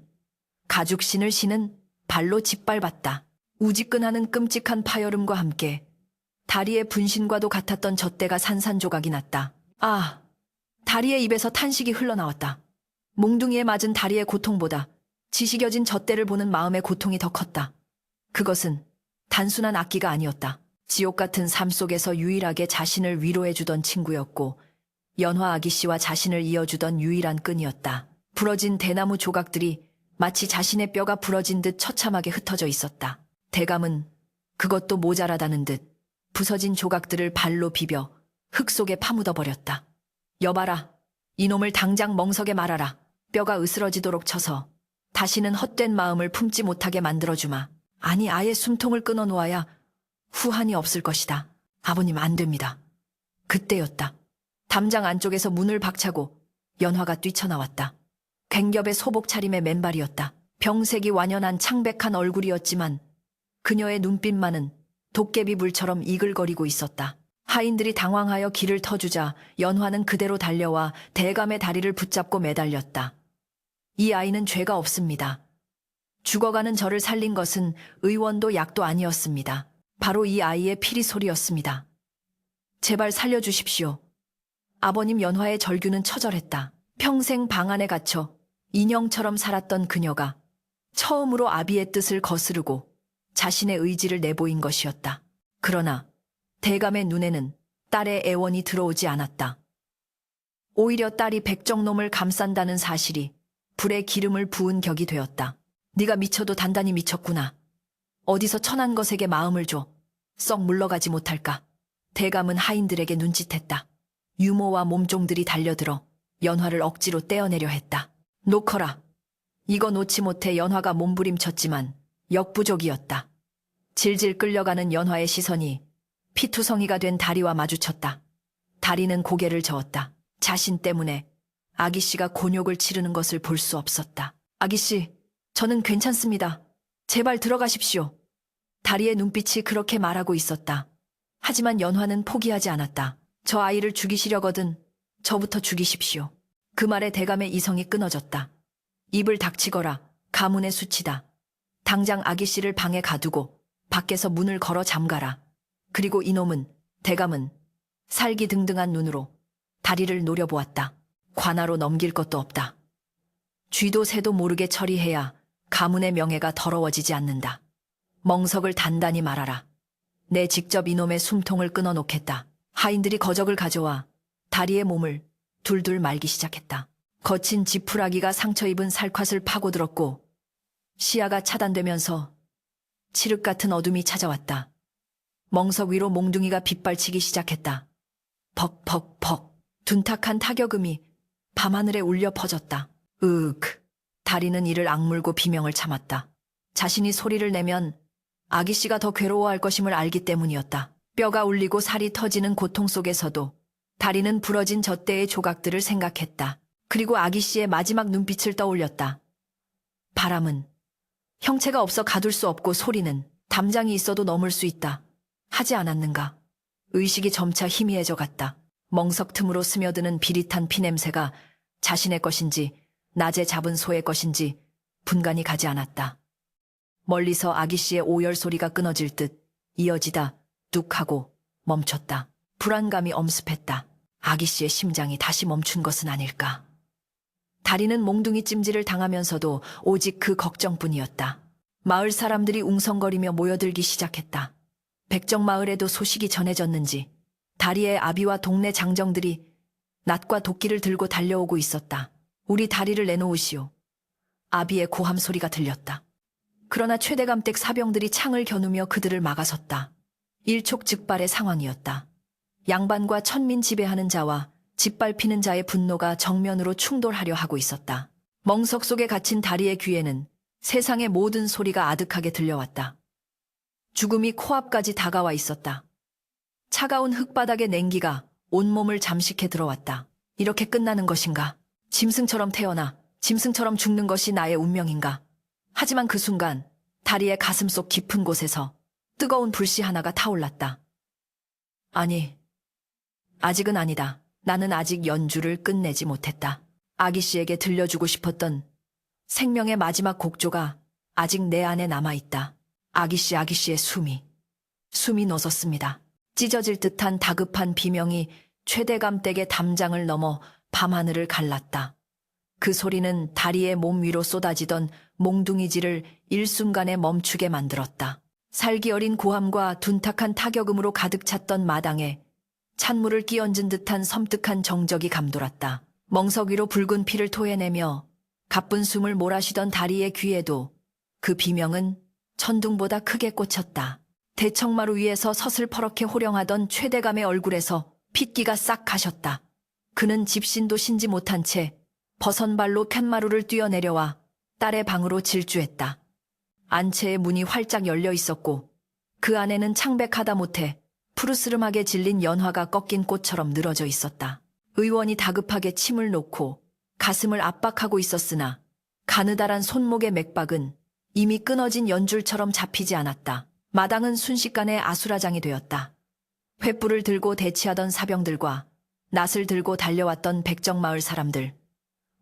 가죽신을 신은 발로 짓밟았다. 우지끈하는 끔찍한 파열음과 함께 다리의 분신과도 같았던 젖대가 산산조각이 났다. 아! 다리의 입에서 탄식이 흘러나왔다. 몽둥이에 맞은 다리의 고통보다 지식여진 젖대를 보는 마음의 고통이 더 컸다. 그것은 단순한 악기가 아니었다. 지옥 같은 삶 속에서 유일하게 자신을 위로해주던 친구였고 연화 아기씨와 자신을 이어주던 유일한 끈이었다. 부러진 대나무 조각들이 마치 자신의 뼈가 부러진 듯 처참하게 흩어져 있었다. 대감은 그것도 모자라다는 듯 부서진 조각들을 발로 비벼 흙 속에 파묻어버렸다. 여봐라. 이놈을 당장 멍석에 말아라. 뼈가 으스러지도록 쳐서 다시는 헛된 마음을 품지 못하게 만들어주마. 아니 아예 숨통을 끊어놓아야 후한이 없을 것이다. 아버님 안 됩니다. 그때였다. 담장 안쪽에서 문을 박차고 연화가 뛰쳐나왔다. 괭겹의 소복 차림의 맨발이었다. 병색이 완연한 창백한 얼굴이었지만 그녀의 눈빛만은 도깨비 불처럼 이글거리고 있었다. 하인들이 당황하여 길을 터주자 연화는 그대로 달려와 대감의 다리를 붙잡고 매달렸다. 이 아이는 죄가 없습니다. 죽어가는 저를 살린 것은 의원도 약도 아니었습니다. 바로 이 아이의 피리 소리였습니다. 제발 살려주십시오. 아버님 연화의 절규는 처절했다. 평생 방 안에 갇혀 인형처럼 살았던 그녀가 처음으로 아비의 뜻을 거스르고 자신의 의지를 내보인 것이었다. 그러나 대감의 눈에는 딸의 애원이 들어오지 않았다. 오히려 딸이 백정놈을 감싼다는 사실이 불에 기름을 부은 격이 되었다. 네가 미쳐도 단단히 미쳤구나. 어디서 천한 것에게 마음을 줘. 썩 물러가지 못할까. 대감은 하인들에게 눈짓했다. 유모와 몸종들이 달려들어 연화를 억지로 떼어내려 했다. 놓거라. 이거 놓지 못해 연화가 몸부림쳤지만 역부족이었다. 질질 끌려가는 연화의 시선이 피투성이가 된 다리와 마주쳤다. 다리는 고개를 저었다. 자신 때문에 아기씨가 곤욕을 치르는 것을 볼 수 없었다. 아기씨, 저는 괜찮습니다. 제발 들어가십시오. 다리의 눈빛이 그렇게 말하고 있었다. 하지만 연화는 포기하지 않았다. 저 아이를 죽이시려거든 저부터 죽이십시오. 그 말에 대감의 이성이 끊어졌다. 입을 닥치거라. 가문의 수치다. 당장 아기씨를 방에 가두고 밖에서 문을 걸어 잠가라. 그리고 이놈은, 대감은 살기등등한 눈으로 다리를 노려보았다. 관아로 넘길 것도 없다. 쥐도 새도 모르게 처리해야 가문의 명예가 더러워지지 않는다. 멍석을 단단히 말아라. 내 직접 이놈의 숨통을 끊어놓겠다. 하인들이 거적을 가져와 다리의 몸을 둘둘 말기 시작했다. 거친 지푸라기가 상처 입은 살갗을 파고들었고 시야가 차단되면서 칠흑 같은 어둠이 찾아왔다. 멍석 위로 몽둥이가 빗발치기 시작했다. 벅벅벅 둔탁한 타격음이 밤하늘에 울려 퍼졌다. 다리는 이를 악물고 비명을 참았다. 자신이 소리를 내면 아기씨가 더 괴로워할 것임을 알기 때문이었다. 뼈가 울리고 살이 터지는 고통 속에서도 다리는 부러진 젖대의 조각들을 생각했다. 그리고 아기씨의 마지막 눈빛을 떠올렸다. 바람은 형체가 없어 가둘 수 없고 소리는 담장이 있어도 넘을 수 있다. 하지 않았는가? 의식이 점차 희미해져 갔다. 멍석 틈으로 스며드는 비릿한 피냄새가 자신의 것인지 낮에 잡은 소의 것인지 분간이 가지 않았다. 멀리서 아기씨의 오열 소리가 끊어질 듯 이어지다 뚝 하고 멈췄다. 불안감이 엄습했다. 아기씨의 심장이 다시 멈춘 것은 아닐까. 다리는 몽둥이 찜질을 당하면서도 오직 그 걱정뿐이었다. 마을 사람들이 웅성거리며 모여들기 시작했다. 백정마을에도 소식이 전해졌는지 다리의 아비와 동네 장정들이 낫과 도끼를 들고 달려오고 있었다. 우리 다리를 내놓으시오. 아비의 고함 소리가 들렸다. 그러나 최대감댁 사병들이 창을 겨누며 그들을 막아섰다. 일촉즉발의 상황이었다. 양반과 천민 지배하는 자와 짓밟히는 자의 분노가 정면으로 충돌하려 하고 있었다. 멍석 속에 갇힌 다리의 귀에는 세상의 모든 소리가 아득하게 들려왔다. 죽음이 코앞까지 다가와 있었다. 차가운 흙바닥의 냉기가 온몸을 잠식해 들어왔다. 이렇게 끝나는 것인가? 짐승처럼 태어나 짐승처럼 죽는 것이 나의 운명인가? 하지만 그 순간 다리의 가슴속 깊은 곳에서 뜨거운 불씨 하나가 타올랐다. 아니, 아직은 아니다. 나는 아직 연주를 끝내지 못했다. 아기씨에게 들려주고 싶었던 생명의 마지막 곡조가 아직 내 안에 남아있다. 아기씨의 숨이 멎었습니다. 찢어질 듯한 다급한 비명이 최대감 댁의 담장을 넘어 밤하늘을 갈랐다. 그 소리는 다리의 몸 위로 쏟아지던 몽둥이질을 일순간에 멈추게 만들었다. 살기 어린 고함과 둔탁한 타격음으로 가득 찼던 마당에 찬물을 끼얹은 듯한 섬뜩한 정적이 감돌았다. 멍석 위로 붉은 피를 토해내며 가쁜 숨을 몰아쉬던 다리의 귀에도 그 비명은 천둥보다 크게 꽂혔다. 대청마루 위에서 서슬퍼렇게 호령하던 최대감의 얼굴에서 핏기가 싹 가셨다. 그는 집신도 신지 못한 채 버선발로 툇마루를 뛰어내려와 딸의 방으로 질주했다. 안채의 문이 활짝 열려 있었고 그 안에는 창백하다 못해 푸르스름하게 질린 연화가 꺾인 꽃처럼 늘어져 있었다. 의원이 다급하게 침을 놓고 가슴을 압박하고 있었으나 가느다란 손목의 맥박은 이미 끊어진 연줄처럼 잡히지 않았다. 마당은 순식간에 아수라장이 되었다. 횃불을 들고 대치하던 사병들과 낫을 들고 달려왔던 백정마을 사람들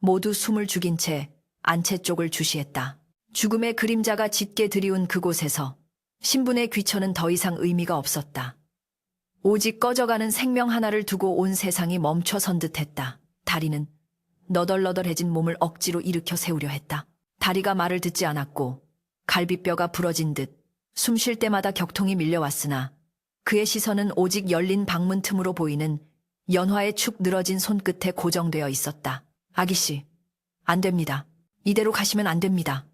모두 숨을 죽인 채 안채 쪽을 주시했다. 죽음의 그림자가 짙게 드리운 그곳에서 신분의 귀천은 더 이상 의미가 없었다. 오직 꺼져가는 생명 하나를 두고 온 세상이 멈춰선 듯했다. 다리는 너덜너덜해진 몸을 억지로 일으켜 세우려 했다. 다리가 말을 듣지 않았고 갈비뼈가 부러진 듯 숨 쉴 때마다 격통이 밀려왔으나 그의 시선은 오직 열린 방문 틈으로 보이는 연화의 축 늘어진 손끝에 고정되어 있었다. 아기씨, 안 됩니다. 이대로 가시면 안 됩니다.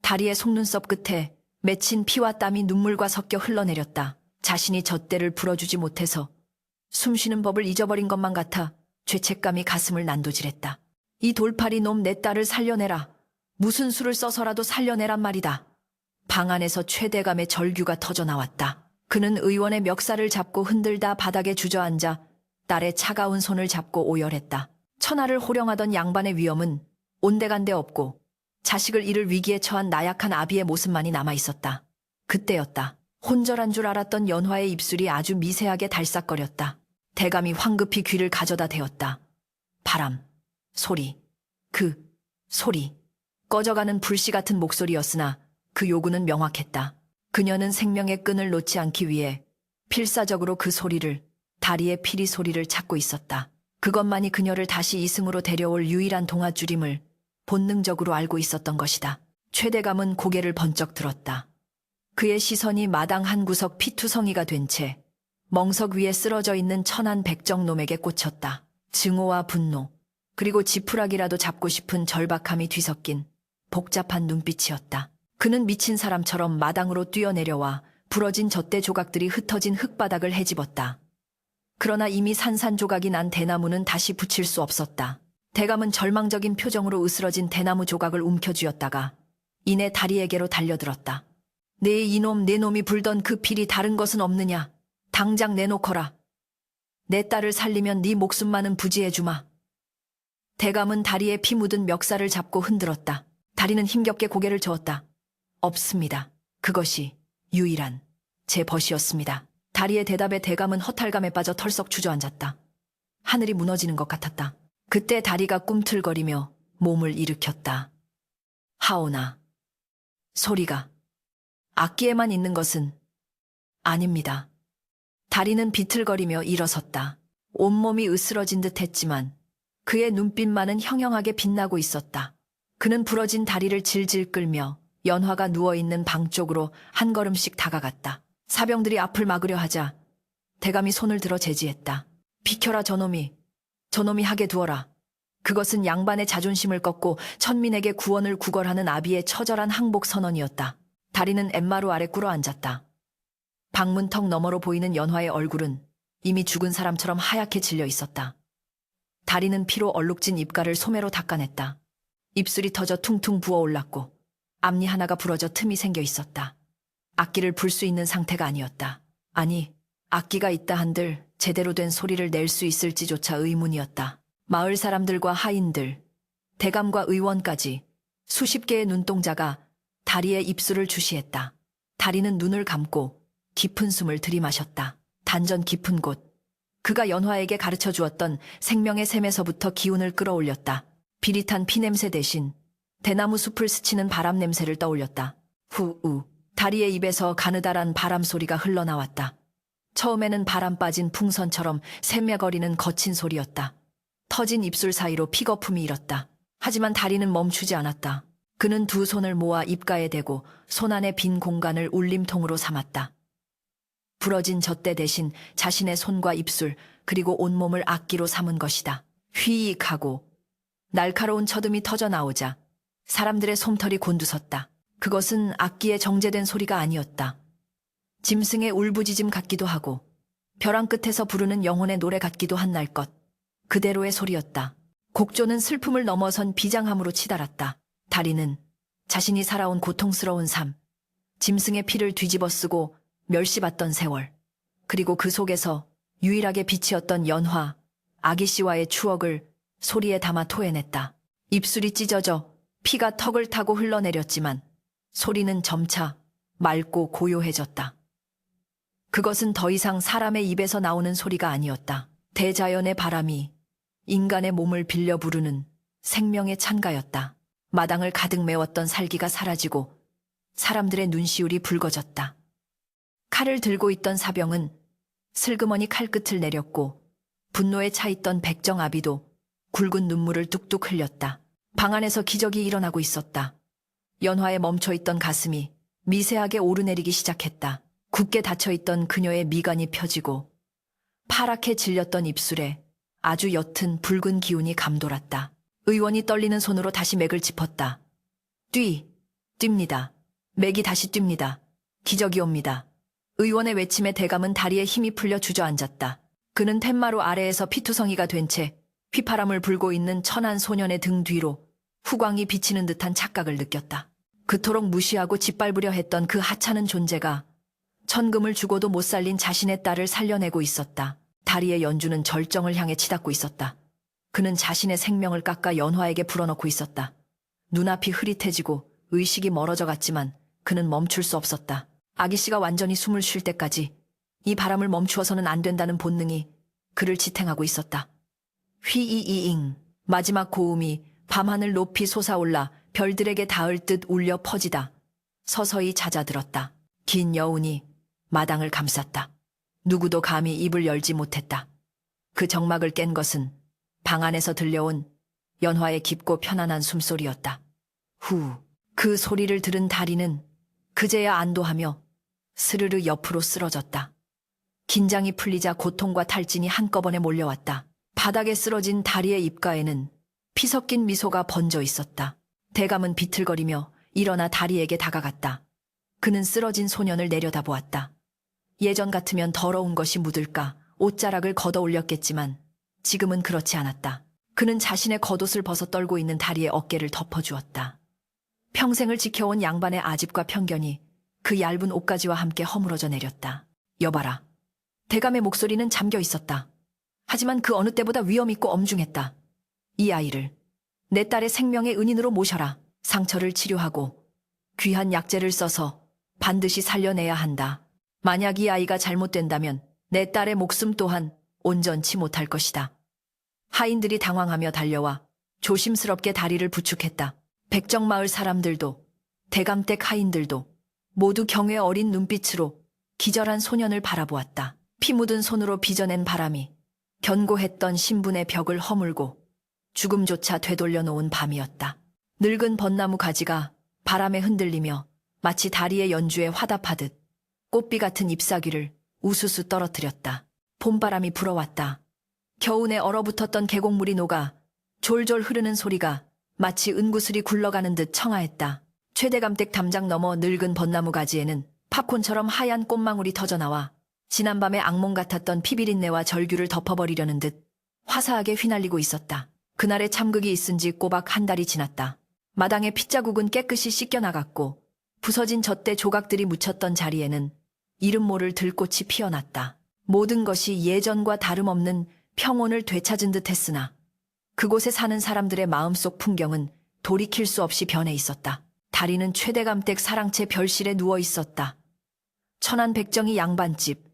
다리의 속눈썹 끝에 맺힌 피와 땀이 눈물과 섞여 흘러내렸다. 자신이 젖대를 풀어주지 못해서 숨쉬는 법을 잊어버린 것만 같아 죄책감이 가슴을 난도질했다. 이 돌팔이 놈 내 딸을 살려내라. 무슨 수를 써서라도 살려내란 말이다. 방 안에서 최대감의 절규가 터져나왔다. 그는 의원의 멱살을 잡고 흔들다 바닥에 주저앉아 딸의 차가운 손을 잡고 오열했다. 천하를 호령하던 양반의 위엄은 온데간데 없고 자식을 잃을 위기에 처한 나약한 아비의 모습만이 남아있었다. 그때였다. 혼절한 줄 알았던 연화의 입술이 아주 미세하게 달싹거렸다. 대감이 황급히 귀를 가져다 대었다. 바람, 소리, 그 소리. 꺼져가는 불씨 같은 목소리였으나 그 요구는 명확했다. 그녀는 생명의 끈을 놓지 않기 위해 필사적으로 그 소리를, 다리의 피리 소리를 찾고 있었다. 그것만이 그녀를 다시 이승으로 데려올 유일한 동아줄임을 본능적으로 알고 있었던 것이다. 최대감은 고개를 번쩍 들었다. 그의 시선이 마당 한 구석 피투성이가 된 채 멍석 위에 쓰러져 있는 천한 백정놈에게 꽂혔다. 증오와 분노, 그리고 지푸라기라도 잡고 싶은 절박함이 뒤섞인 복잡한 눈빛이었다. 그는 미친 사람처럼 마당으로 뛰어내려와 부러진 젖대 조각들이 흩어진 흙바닥을 헤집었다. 그러나 이미 산산조각이 난 대나무는 다시 붙일 수 없었다. 대감은 절망적인 표정으로 으스러진 대나무 조각을 움켜쥐었다가 이내 다리에게로 달려들었다. 내 이놈 내 놈이 불던 그 필이 다른 것은 없느냐. 당장 내놓거라. 내 딸을 살리면 네 목숨만은 부지해주마. 대감은 다리에 피 묻은 멱살을 잡고 흔들었다. 다리는 힘겹게 고개를 저었다. 없습니다. 그것이 유일한 제 벗이었습니다. 다리의 대답에 대감은 허탈감에 빠져 털썩 주저앉았다. 하늘이 무너지는 것 같았다. 그때 다리가 꿈틀거리며 몸을 일으켰다. 하오나. 소리가 악기에만 있는 것은 아닙니다. 다리는 비틀거리며 일어섰다. 온몸이 으스러진 듯 했지만 그의 눈빛만은 형형하게 빛나고 있었다. 그는 부러진 다리를 질질 끌며 연화가 누워있는 방 쪽으로 한 걸음씩 다가갔다. 사병들이 앞을 막으려 하자 대감이 손을 들어 제지했다. 비켜라 저놈이 하게 두어라. 그것은 양반의 자존심을 꺾고 천민에게 구원을 구걸하는 아비의 처절한 항복 선언이었다. 다리는 엠마루 아래 꿇어앉았다. 방문턱 너머로 보이는 연화의 얼굴은 이미 죽은 사람처럼 하얗게 질려 있었다. 다리는 피로 얼룩진 입가를 소매로 닦아냈다. 입술이 터져 퉁퉁 부어올랐고 앞니 하나가 부러져 틈이 생겨 있었다. 악기를 불 수 있는 상태가 아니었다. 아니, 악기가 있다 한들 제대로 된 소리를 낼 수 있을지조차 의문이었다. 마을 사람들과 하인들, 대감과 의원까지 수십 개의 눈동자가 다리의 입술을 주시했다. 다리는 눈을 감고 깊은 숨을 들이마셨다. 단전 깊은 곳, 그가 연화에게 가르쳐 주었던 생명의 샘에서부터 기운을 끌어올렸다. 비릿한 피냄새 대신 대나무 숲을 스치는 바람 냄새를 떠올렸다. 후우, 다리의 입에서 가느다란 바람 소리가 흘러나왔다. 처음에는 바람 빠진 풍선처럼 샘매거리는 거친 소리였다. 터진 입술 사이로 피거품이 일었다. 하지만 다리는 멈추지 않았다. 그는 두 손을 모아 입가에 대고 손 안의 빈 공간을 울림통으로 삼았다. 부러진 젖대 대신 자신의 손과 입술 그리고 온몸을 악기로 삼은 것이다. 휘익 하고 날카로운 쳐듬이 터져 나오자 사람들의 솜털이 곤두섰다. 그것은 악기의 정제된 소리가 아니었다. 짐승의 울부짖음 같기도 하고 벼랑 끝에서 부르는 영혼의 노래 같기도 한 날 것. 그대로의 소리였다. 곡조는 슬픔을 넘어선 비장함으로 치달았다. 다리는 자신이 살아온 고통스러운 삶, 짐승의 피를 뒤집어 쓰고 멸시받던 세월, 그리고 그 속에서 유일하게 빛이었던 연화, 아기 씨와의 추억을 소리에 담아 토해냈다. 입술이 찢어져 피가 턱을 타고 흘러내렸지만 소리는 점차 맑고 고요해졌다. 그것은 더 이상 사람의 입에서 나오는 소리가 아니었다. 대자연의 바람이 인간의 몸을 빌려 부르는 생명의 찬가였다. 마당을 가득 메웠던 살기가 사라지고 사람들의 눈시울이 붉어졌다. 칼을 들고 있던 사병은 슬그머니 칼끝을 내렸고 분노에 차있던 백정아비도 굵은 눈물을 뚝뚝 흘렸다. 방 안에서 기적이 일어나고 있었다. 연화에 멈춰있던 가슴이 미세하게 오르내리기 시작했다. 굳게 닫혀있던 그녀의 미간이 펴지고 파랗게 질렸던 입술에 아주 옅은 붉은 기운이 감돌았다. 의원이 떨리는 손으로 다시 맥을 짚었다. 뜁니다. 맥이 다시 뜁니다. 기적이 옵니다. 의원의 외침에 대감은 다리에 힘이 풀려 주저앉았다. 그는 텐마루 아래에서 피투성이가 된 채 휘파람을 불고 있는 천한 소년의 등 뒤로 후광이 비치는 듯한 착각을 느꼈다. 그토록 무시하고 짓밟으려 했던 그 하찮은 존재가 천금을 주고도 못 살린 자신의 딸을 살려내고 있었다. 다리의 연주는 절정을 향해 치닫고 있었다. 그는 자신의 생명을 깎아 연화에게 불어넣고 있었다. 눈앞이 흐릿해지고 의식이 멀어져 갔지만 그는 멈출 수 없었다. 아기씨가 완전히 숨을 쉴 때까지 이 바람을 멈추어서는 안 된다는 본능이 그를 지탱하고 있었다. 휘이이잉. 마지막 고음이 밤하늘 높이 솟아올라 별들에게 닿을 듯 울려 퍼지다 서서히 잦아들었다. 긴 여운이 마당을 감쌌다. 누구도 감히 입을 열지 못했다. 그 정막을 깬 것은 방 안에서 들려온 연화의 깊고 편안한 숨소리였다. 후. 그 소리를 들은 다리는 그제야 안도하며 스르르 옆으로 쓰러졌다. 긴장이 풀리자 고통과 탈진이 한꺼번에 몰려왔다. 바닥에 쓰러진 다리의 입가에는 피 섞인 미소가 번져 있었다. 대감은 비틀거리며 일어나 다리에게 다가갔다. 그는 쓰러진 소년을 내려다보았다. 예전 같으면 더러운 것이 묻을까 옷자락을 걷어 올렸겠지만 지금은 그렇지 않았다. 그는 자신의 겉옷을 벗어 떨고 있는 다리의 어깨를 덮어주었다. 평생을 지켜온 양반의 아집과 편견이 그 얇은 옷가지와 함께 허물어져 내렸다. 여봐라. 대감의 목소리는 잠겨 있었다. 하지만 그 어느 때보다 위험 있고 엄중했다. 이 아이를 내 딸의 생명의 은인으로 모셔라. 상처를 치료하고 귀한 약재를 써서 반드시 살려내야 한다. 만약 이 아이가 잘못된다면 내 딸의 목숨 또한 온전치 못할 것이다. 하인들이 당황하며 달려와 조심스럽게 다리를 부축했다. 백정마을 사람들도 대감댁 하인들도 모두 경외 어린 눈빛으로 기절한 소년을 바라보았다. 피 묻은 손으로 빚어낸 바람이 견고했던 신분의 벽을 허물고 죽음조차 되돌려 놓은 밤이었다. 늙은 벚나무 가지가 바람에 흔들리며 마치 다리의 연주에 화답하듯 꽃비 같은 잎사귀를 우수수 떨어뜨렸다. 봄바람이 불어왔다. 겨우내 얼어붙었던 계곡물이 녹아 졸졸 흐르는 소리가 마치 은구슬이 굴러가는 듯 청아했다. 최대감댁 담장 너머 늙은 벚나무 가지에는 팝콘처럼 하얀 꽃망울이 터져나와 지난밤의 악몽 같았던 피비린내와 절규를 덮어버리려는 듯 화사하게 휘날리고 있었다. 그날의 참극이 있은 지 꼬박 한 달이 지났다. 마당의 핏자국은 깨끗이 씻겨나갔고 부서진 젖대 조각들이 묻혔던 자리에는 이름 모를 들꽃이 피어났다. 모든 것이 예전과 다름없는 평온을 되찾은 듯 했으나 그곳에 사는 사람들의 마음속 풍경은 돌이킬 수 없이 변해 있었다. 다리는 최대감댁 사랑채 별실에 누워 있었다. 천안 백정이 양반집,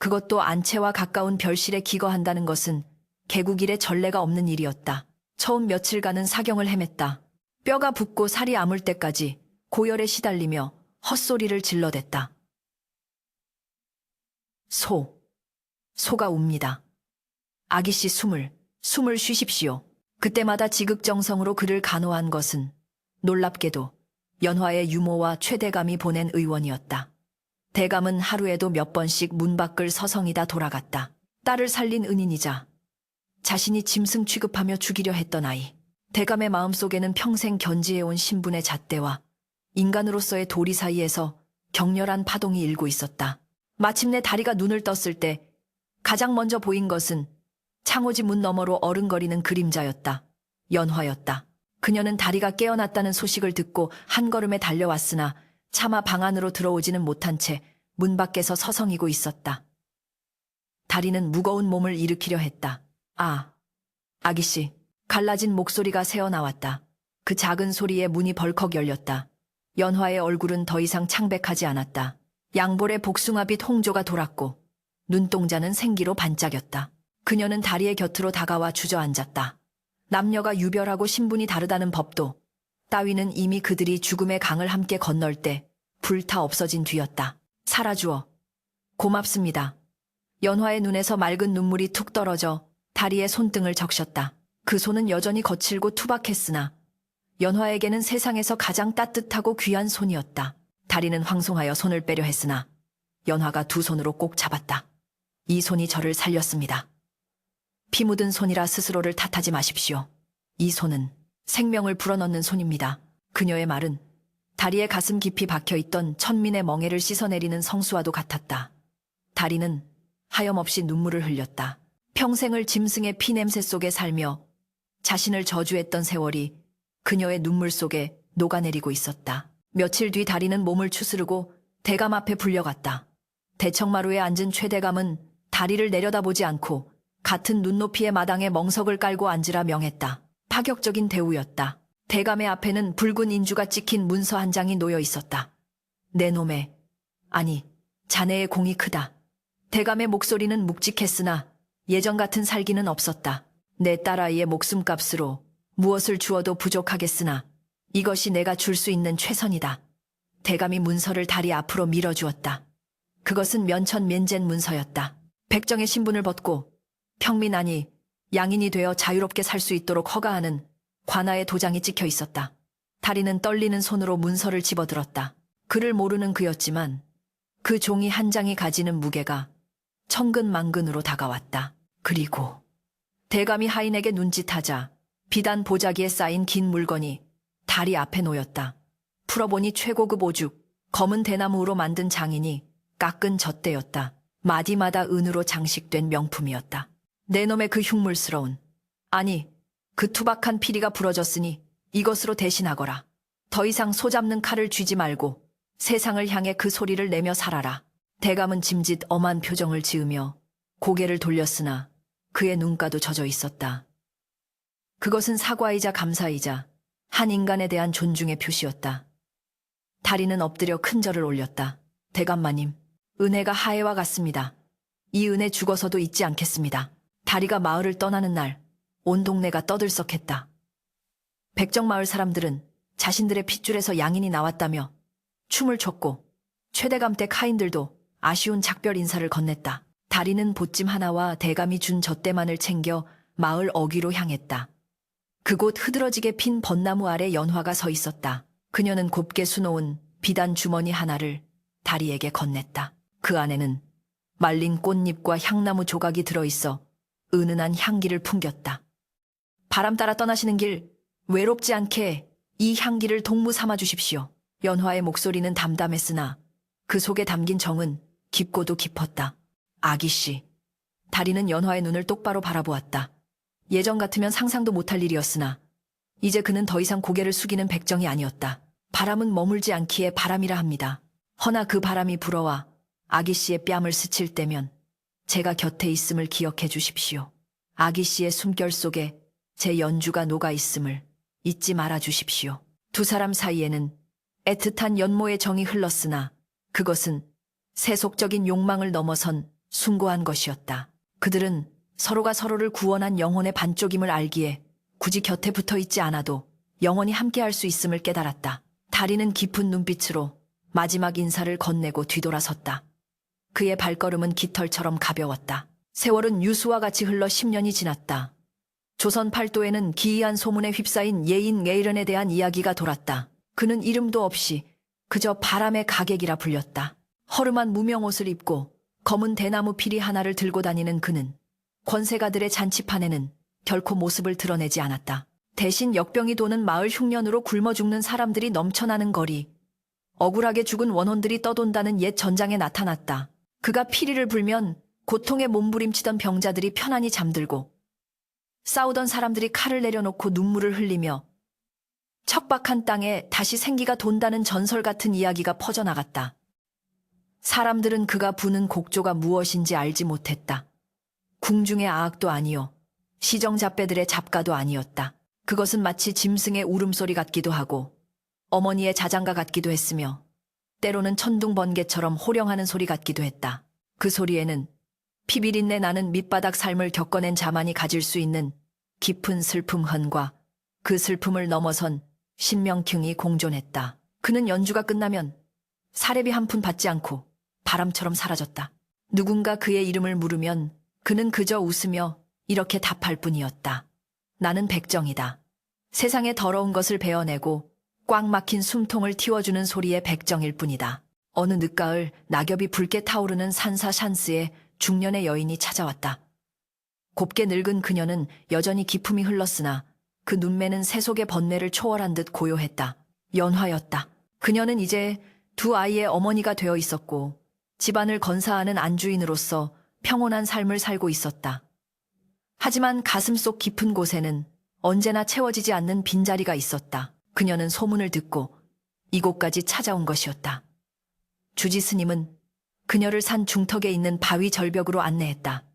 그것도 안채와 가까운 별실에 기거한다는 것은 개국일에 전례가 없는 일이었다. 처음 며칠간은 사경을 헤맸다. 뼈가 붓고 살이 아물 때까지 고열에 시달리며 헛소리를 질러댔다. 소가 웁니다. 아기씨 숨을 쉬십시오. 그때마다 지극정성으로 그를 간호한 것은 놀랍게도 연화의 유모와 최대감이 보낸 의원이었다. 대감은 하루에도 몇 번씩 문 밖을 서성이다 돌아갔다. 딸을 살린 은인이자 자신이 짐승 취급하며 죽이려 했던 아이. 대감의 마음속에는 평생 견지해온 신분의 잣대와 인간으로서의 도리 사이에서 격렬한 파동이 일고 있었다. 마침내 다리가 눈을 떴을 때 가장 먼저 보인 것은 창호지 문 너머로 어른거리는 그림자였다. 연화였다. 그녀는 다리가 깨어났다는 소식을 듣고 한 걸음에 달려왔으나 차마 방 안으로 들어오지는 못한 채 문 밖에서 서성이고 있었다. 다리는 무거운 몸을 일으키려 했다. 아기씨. 갈라진 목소리가 새어나왔다. 그 작은 소리에 문이 벌컥 열렸다. 연화의 얼굴은 더 이상 창백하지 않았다. 양볼에 복숭아빛 홍조가 돌았고 눈동자는 생기로 반짝였다. 그녀는 다리의 곁으로 다가와 주저앉았다. 남녀가 유별하고 신분이 다르다는 법도 따위는 이미 그들이 죽음의 강을 함께 건널 때 불타 없어진 뒤였다. 살아주어 고맙습니다. 연화의 눈에서 맑은 눈물이 툭 떨어져 다리의 손등을 적셨다. 그 손은 여전히 거칠고 투박했으나 연화에게는 세상에서 가장 따뜻하고 귀한 손이었다. 다리는 황송하여 손을 빼려 했으나 연화가 두 손으로 꼭 잡았다. 이 손이 저를 살렸습니다. 피 묻은 손이라 스스로를 탓하지 마십시오. 이 손은 생명을 불어넣는 손입니다. 그녀의 말은 다리의 가슴 깊이 박혀있던 천민의 멍에를 씻어내리는 성수와도 같았다. 다리는 하염없이 눈물을 흘렸다. 평생을 짐승의 피냄새 속에 살며 자신을 저주했던 세월이 그녀의 눈물 속에 녹아내리고 있었다. 며칠 뒤 다리는 몸을 추스르고 대감 앞에 불려갔다. 대청마루에 앉은 최대감은 다리를 내려다보지 않고 같은 눈높이의 마당에 멍석을 깔고 앉으라 명했다. 파격적인 대우였다. 대감의 앞에는 붉은 인주가 찍힌 문서 한 장이 놓여 있었다. 내 놈의, 아니, 자네의 공이 크다. 대감의 목소리는 묵직했으나 예전 같은 살기는 없었다. 내 딸아이의 목숨값으로 무엇을 주어도 부족하겠으나 이것이 내가 줄 수 있는 최선이다. 대감이 문서를 다리 앞으로 밀어주었다. 그것은 면천 면젠 문서였다. 백정의 신분을 벗고 평민 아니 양인이 되어 자유롭게 살 수 있도록 허가하는 관아의 도장이 찍혀 있었다. 다리는 떨리는 손으로 문서를 집어들었다. 글을 모르는 그였지만 그 종이 한 장이 가지는 무게가 천근만근으로 다가왔다. 그리고 대감이 하인에게 눈짓하자 비단 보자기에 쌓인 긴 물건이 다리 앞에 놓였다. 풀어보니 최고급 오죽, 검은 대나무로 만든 장인이 깎은 젖대였다. 마디마다 은으로 장식된 명품이었다. 내 놈의 그 흉물스러운, 아니, 그 투박한 피리가 부러졌으니 이것으로 대신하거라. 더 이상 소잡는 칼을 쥐지 말고 세상을 향해 그 소리를 내며 살아라. 대감은 짐짓 엄한 표정을 지으며 고개를 돌렸으나 그의 눈가도 젖어 있었다. 그것은 사과이자 감사이자 한 인간에 대한 존중의 표시였다. 다리는 엎드려 큰 절을 올렸다. 대감마님, 은혜가 하해와 같습니다. 이 은혜 죽어서도 잊지 않겠습니다. 다리가 마을을 떠나는 날 온 동네가 떠들썩했다. 백정마을 사람들은 자신들의 핏줄에서 양인이 나왔다며 춤을 췄고 최대감 댁 하인들도 아쉬운 작별 인사를 건넸다. 다리는 보찜 하나와 대감이 준 젖대만을 챙겨 마을 어귀로 향했다. 그곳 흐드러지게 핀 벚나무 아래 연화가 서 있었다. 그녀는 곱게 수놓은 비단 주머니 하나를 다리에게 건넸다. 그 안에는 말린 꽃잎과 향나무 조각이 들어있어 은은한 향기를 풍겼다. 바람 따라 떠나시는 길 외롭지 않게 이 향기를 동무 삼아 주십시오. 연화의 목소리는 담담했으나 그 속에 담긴 정은 깊고도 깊었다. 아기씨. 다리는 연화의 눈을 똑바로 바라보았다. 예전 같으면 상상도 못할 일이었으나 이제 그는 더 이상 고개를 숙이는 백정이 아니었다. 바람은 머물지 않기에 바람이라 합니다. 허나 그 바람이 불어와 아기씨의 뺨을 스칠 때면 제가 곁에 있음을 기억해 주십시오. 아기씨의 숨결 속에 제 연주가 녹아 있음을 잊지 말아 주십시오. 두 사람 사이에는 애틋한 연모의 정이 흘렀으나 그것은 세속적인 욕망을 넘어선 숭고한 것이었다. 그들은 서로가 서로를 구원한 영혼의 반쪽임을 알기에 굳이 곁에 붙어 있지 않아도 영원히 함께할 수 있음을 깨달았다. 다리는 깊은 눈빛으로 마지막 인사를 건네고 뒤돌아섰다. 그의 발걸음은 깃털처럼 가벼웠다. 세월은 유수와 같이 흘러 10년이 지났다. 조선 팔도에는 기이한 소문에 휩싸인 예인 에이른에 대한 이야기가 돌았다. 그는 이름도 없이 그저 바람의 가객이라 불렸다. 허름한 무명옷을 입고 검은 대나무 피리 하나를 들고 다니는 그는 권세가들의 잔치판에는 결코 모습을 드러내지 않았다. 대신 역병이 도는 마을 흉년으로 굶어 죽는 사람들이 넘쳐나는 거리, 억울하게 죽은 원혼들이 떠돈다는 옛 전장에 나타났다. 그가 피리를 불면 고통에 몸부림치던 병자들이 편안히 잠들고 싸우던 사람들이 칼을 내려놓고 눈물을 흘리며 척박한 땅에 다시 생기가 돈다는 전설 같은 이야기가 퍼져나갔다. 사람들은 그가 부는 곡조가 무엇인지 알지 못했다. 궁중의 아악도 아니요, 시정잡배들의 잡가도 아니었다. 그것은 마치 짐승의 울음소리 같기도 하고 어머니의 자장가 같기도 했으며 때로는 천둥번개처럼 호령하는 소리 같기도 했다. 그 소리에는 피비린내 나는 밑바닥 삶을 겪어낸 자만이 가질 수 있는 깊은 슬픔헌과 그 슬픔을 넘어선 신명킹이 공존했다. 그는 연주가 끝나면 사례비 한 푼 받지 않고 바람처럼 사라졌다. 누군가 그의 이름을 물으면 그는 그저 웃으며 이렇게 답할 뿐이었다. 나는 백정이다. 세상의 더러운 것을 베어내고 꽉 막힌 숨통을 틔워주는 소리의 백정일 뿐이다. 어느 늦가을 낙엽이 붉게 타오르는 산사샨스에 중년의 여인이 찾아왔다. 곱게 늙은 그녀는 여전히 기품이 흘렀으나 그 눈매는 세속의 번뇌를 초월한 듯 고요했다. 연화였다. 그녀는 이제 두 아이의 어머니가 되어 있었고 집안을 건사하는 안주인으로서 평온한 삶을 살고 있었다. 하지만 가슴속 깊은 곳에는 언제나 채워지지 않는 빈자리가 있었다. 그녀는 소문을 듣고 이곳까지 찾아온 것이었다. 주지 스님은 그녀를 산 중턱에 있는 바위 절벽으로 안내했다.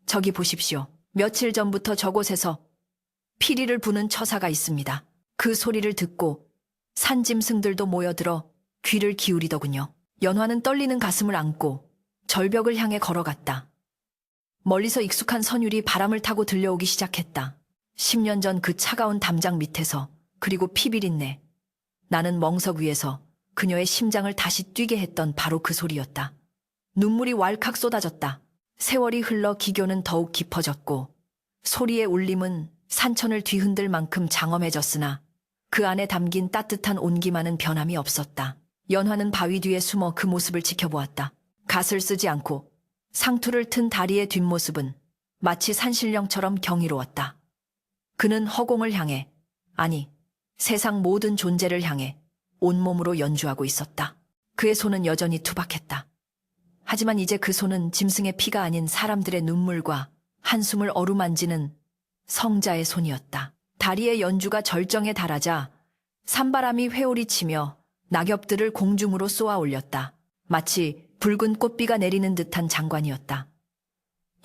저기 보십시오. 며칠 전부터 저곳에서 피리를 부는 처사가 있습니다. 그 소리를 듣고 산짐승들도 모여들어 귀를 기울이더군요. 연화는 떨리는 가슴을 안고 절벽을 향해 걸어갔다. 멀리서 익숙한 선율이 바람을 타고 들려오기 시작했다. 10년 전 그 차가운 담장 밑에서, 그리고 피비린내, 나는 멍석 위에서 그녀의 심장을 다시 뛰게 했던 바로 그 소리였다. 눈물이 왈칵 쏟아졌다. 세월이 흘러 기교는 더욱 깊어졌고 소리의 울림은 산천을 뒤흔들 만큼 장엄해졌으나 그 안에 담긴 따뜻한 온기만은 변함이 없었다. 연화는 바위 뒤에 숨어 그 모습을 지켜보았다. 갓을 쓰지 않고 상투를 튼 다리의 뒷모습은 마치 산신령처럼 경이로웠다. 그는 허공을 향해, 아니, 세상 모든 존재를 향해 온몸으로 연주하고 있었다. 그의 손은 여전히 투박했다. 하지만 이제 그 손은 짐승의 피가 아닌 사람들의 눈물과 한숨을 어루만지는 성자의 손이었다. 다리의 연주가 절정에 달하자 산바람이 회오리 치며 낙엽들을 공중으로 쏘아 올렸다. 마치 붉은 꽃비가 내리는 듯한 장관이었다.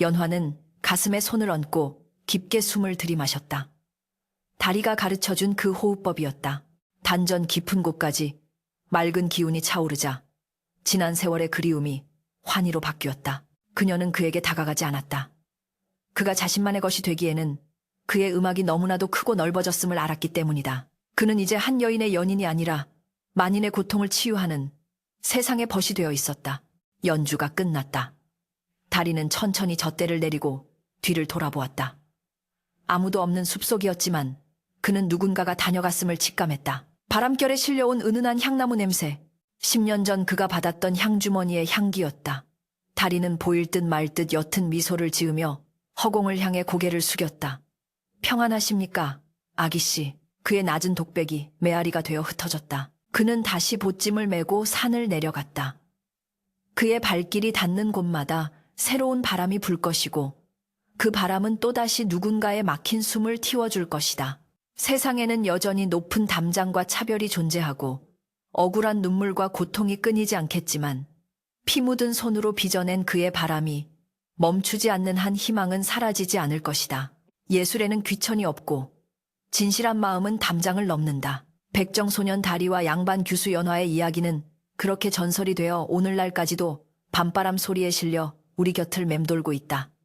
연화는 가슴에 손을 얹고 깊게 숨을 들이마셨다. 다리가 가르쳐준 그 호흡법이었다. 단전 깊은 곳까지 맑은 기운이 차오르자 지난 세월의 그리움이 환희로 바뀌었다. 그녀는 그에게 다가가지 않았다. 그가 자신만의 것이 되기에는 그의 음악이 너무나도 크고 넓어졌음을 알았기 때문이다. 그는 이제 한 여인의 연인이 아니라 만인의 고통을 치유하는 세상의 벗이 되어 있었다. 연주가 끝났다. 다리는 천천히 젖대를 내리고 뒤를 돌아보았다. 아무도 없는 숲속이었지만 그는 누군가가 다녀갔음을 직감했다. 바람결에 실려온 은은한 향나무 냄새, 10년 전 그가 받았던 향주머니의 향기였다. 다리는 보일 듯 말 듯 옅은 미소를 지으며 허공을 향해 고개를 숙였다. 평안하십니까, 아기씨. 그의 낮은 독백이 메아리가 되어 흩어졌다. 그는 다시 보찜을 메고 산을 내려갔다. 그의 발길이 닿는 곳마다 새로운 바람이 불 것이고 그 바람은 또다시 누군가의 막힌 숨을 틔워줄 것이다. 세상에는 여전히 높은 담장과 차별이 존재하고 억울한 눈물과 고통이 끊이지 않겠지만 피 묻은 손으로 빚어낸 그의 바람이 멈추지 않는 한 희망은 사라지지 않을 것이다. 예술에는 귀천이 없고 진실한 마음은 담장을 넘는다. 백정소년 다리와 양반 규수 연화의 이야기는 그렇게 전설이 되어 오늘날까지도 밤바람 소리에 실려 우리 곁을 맴돌고 있다.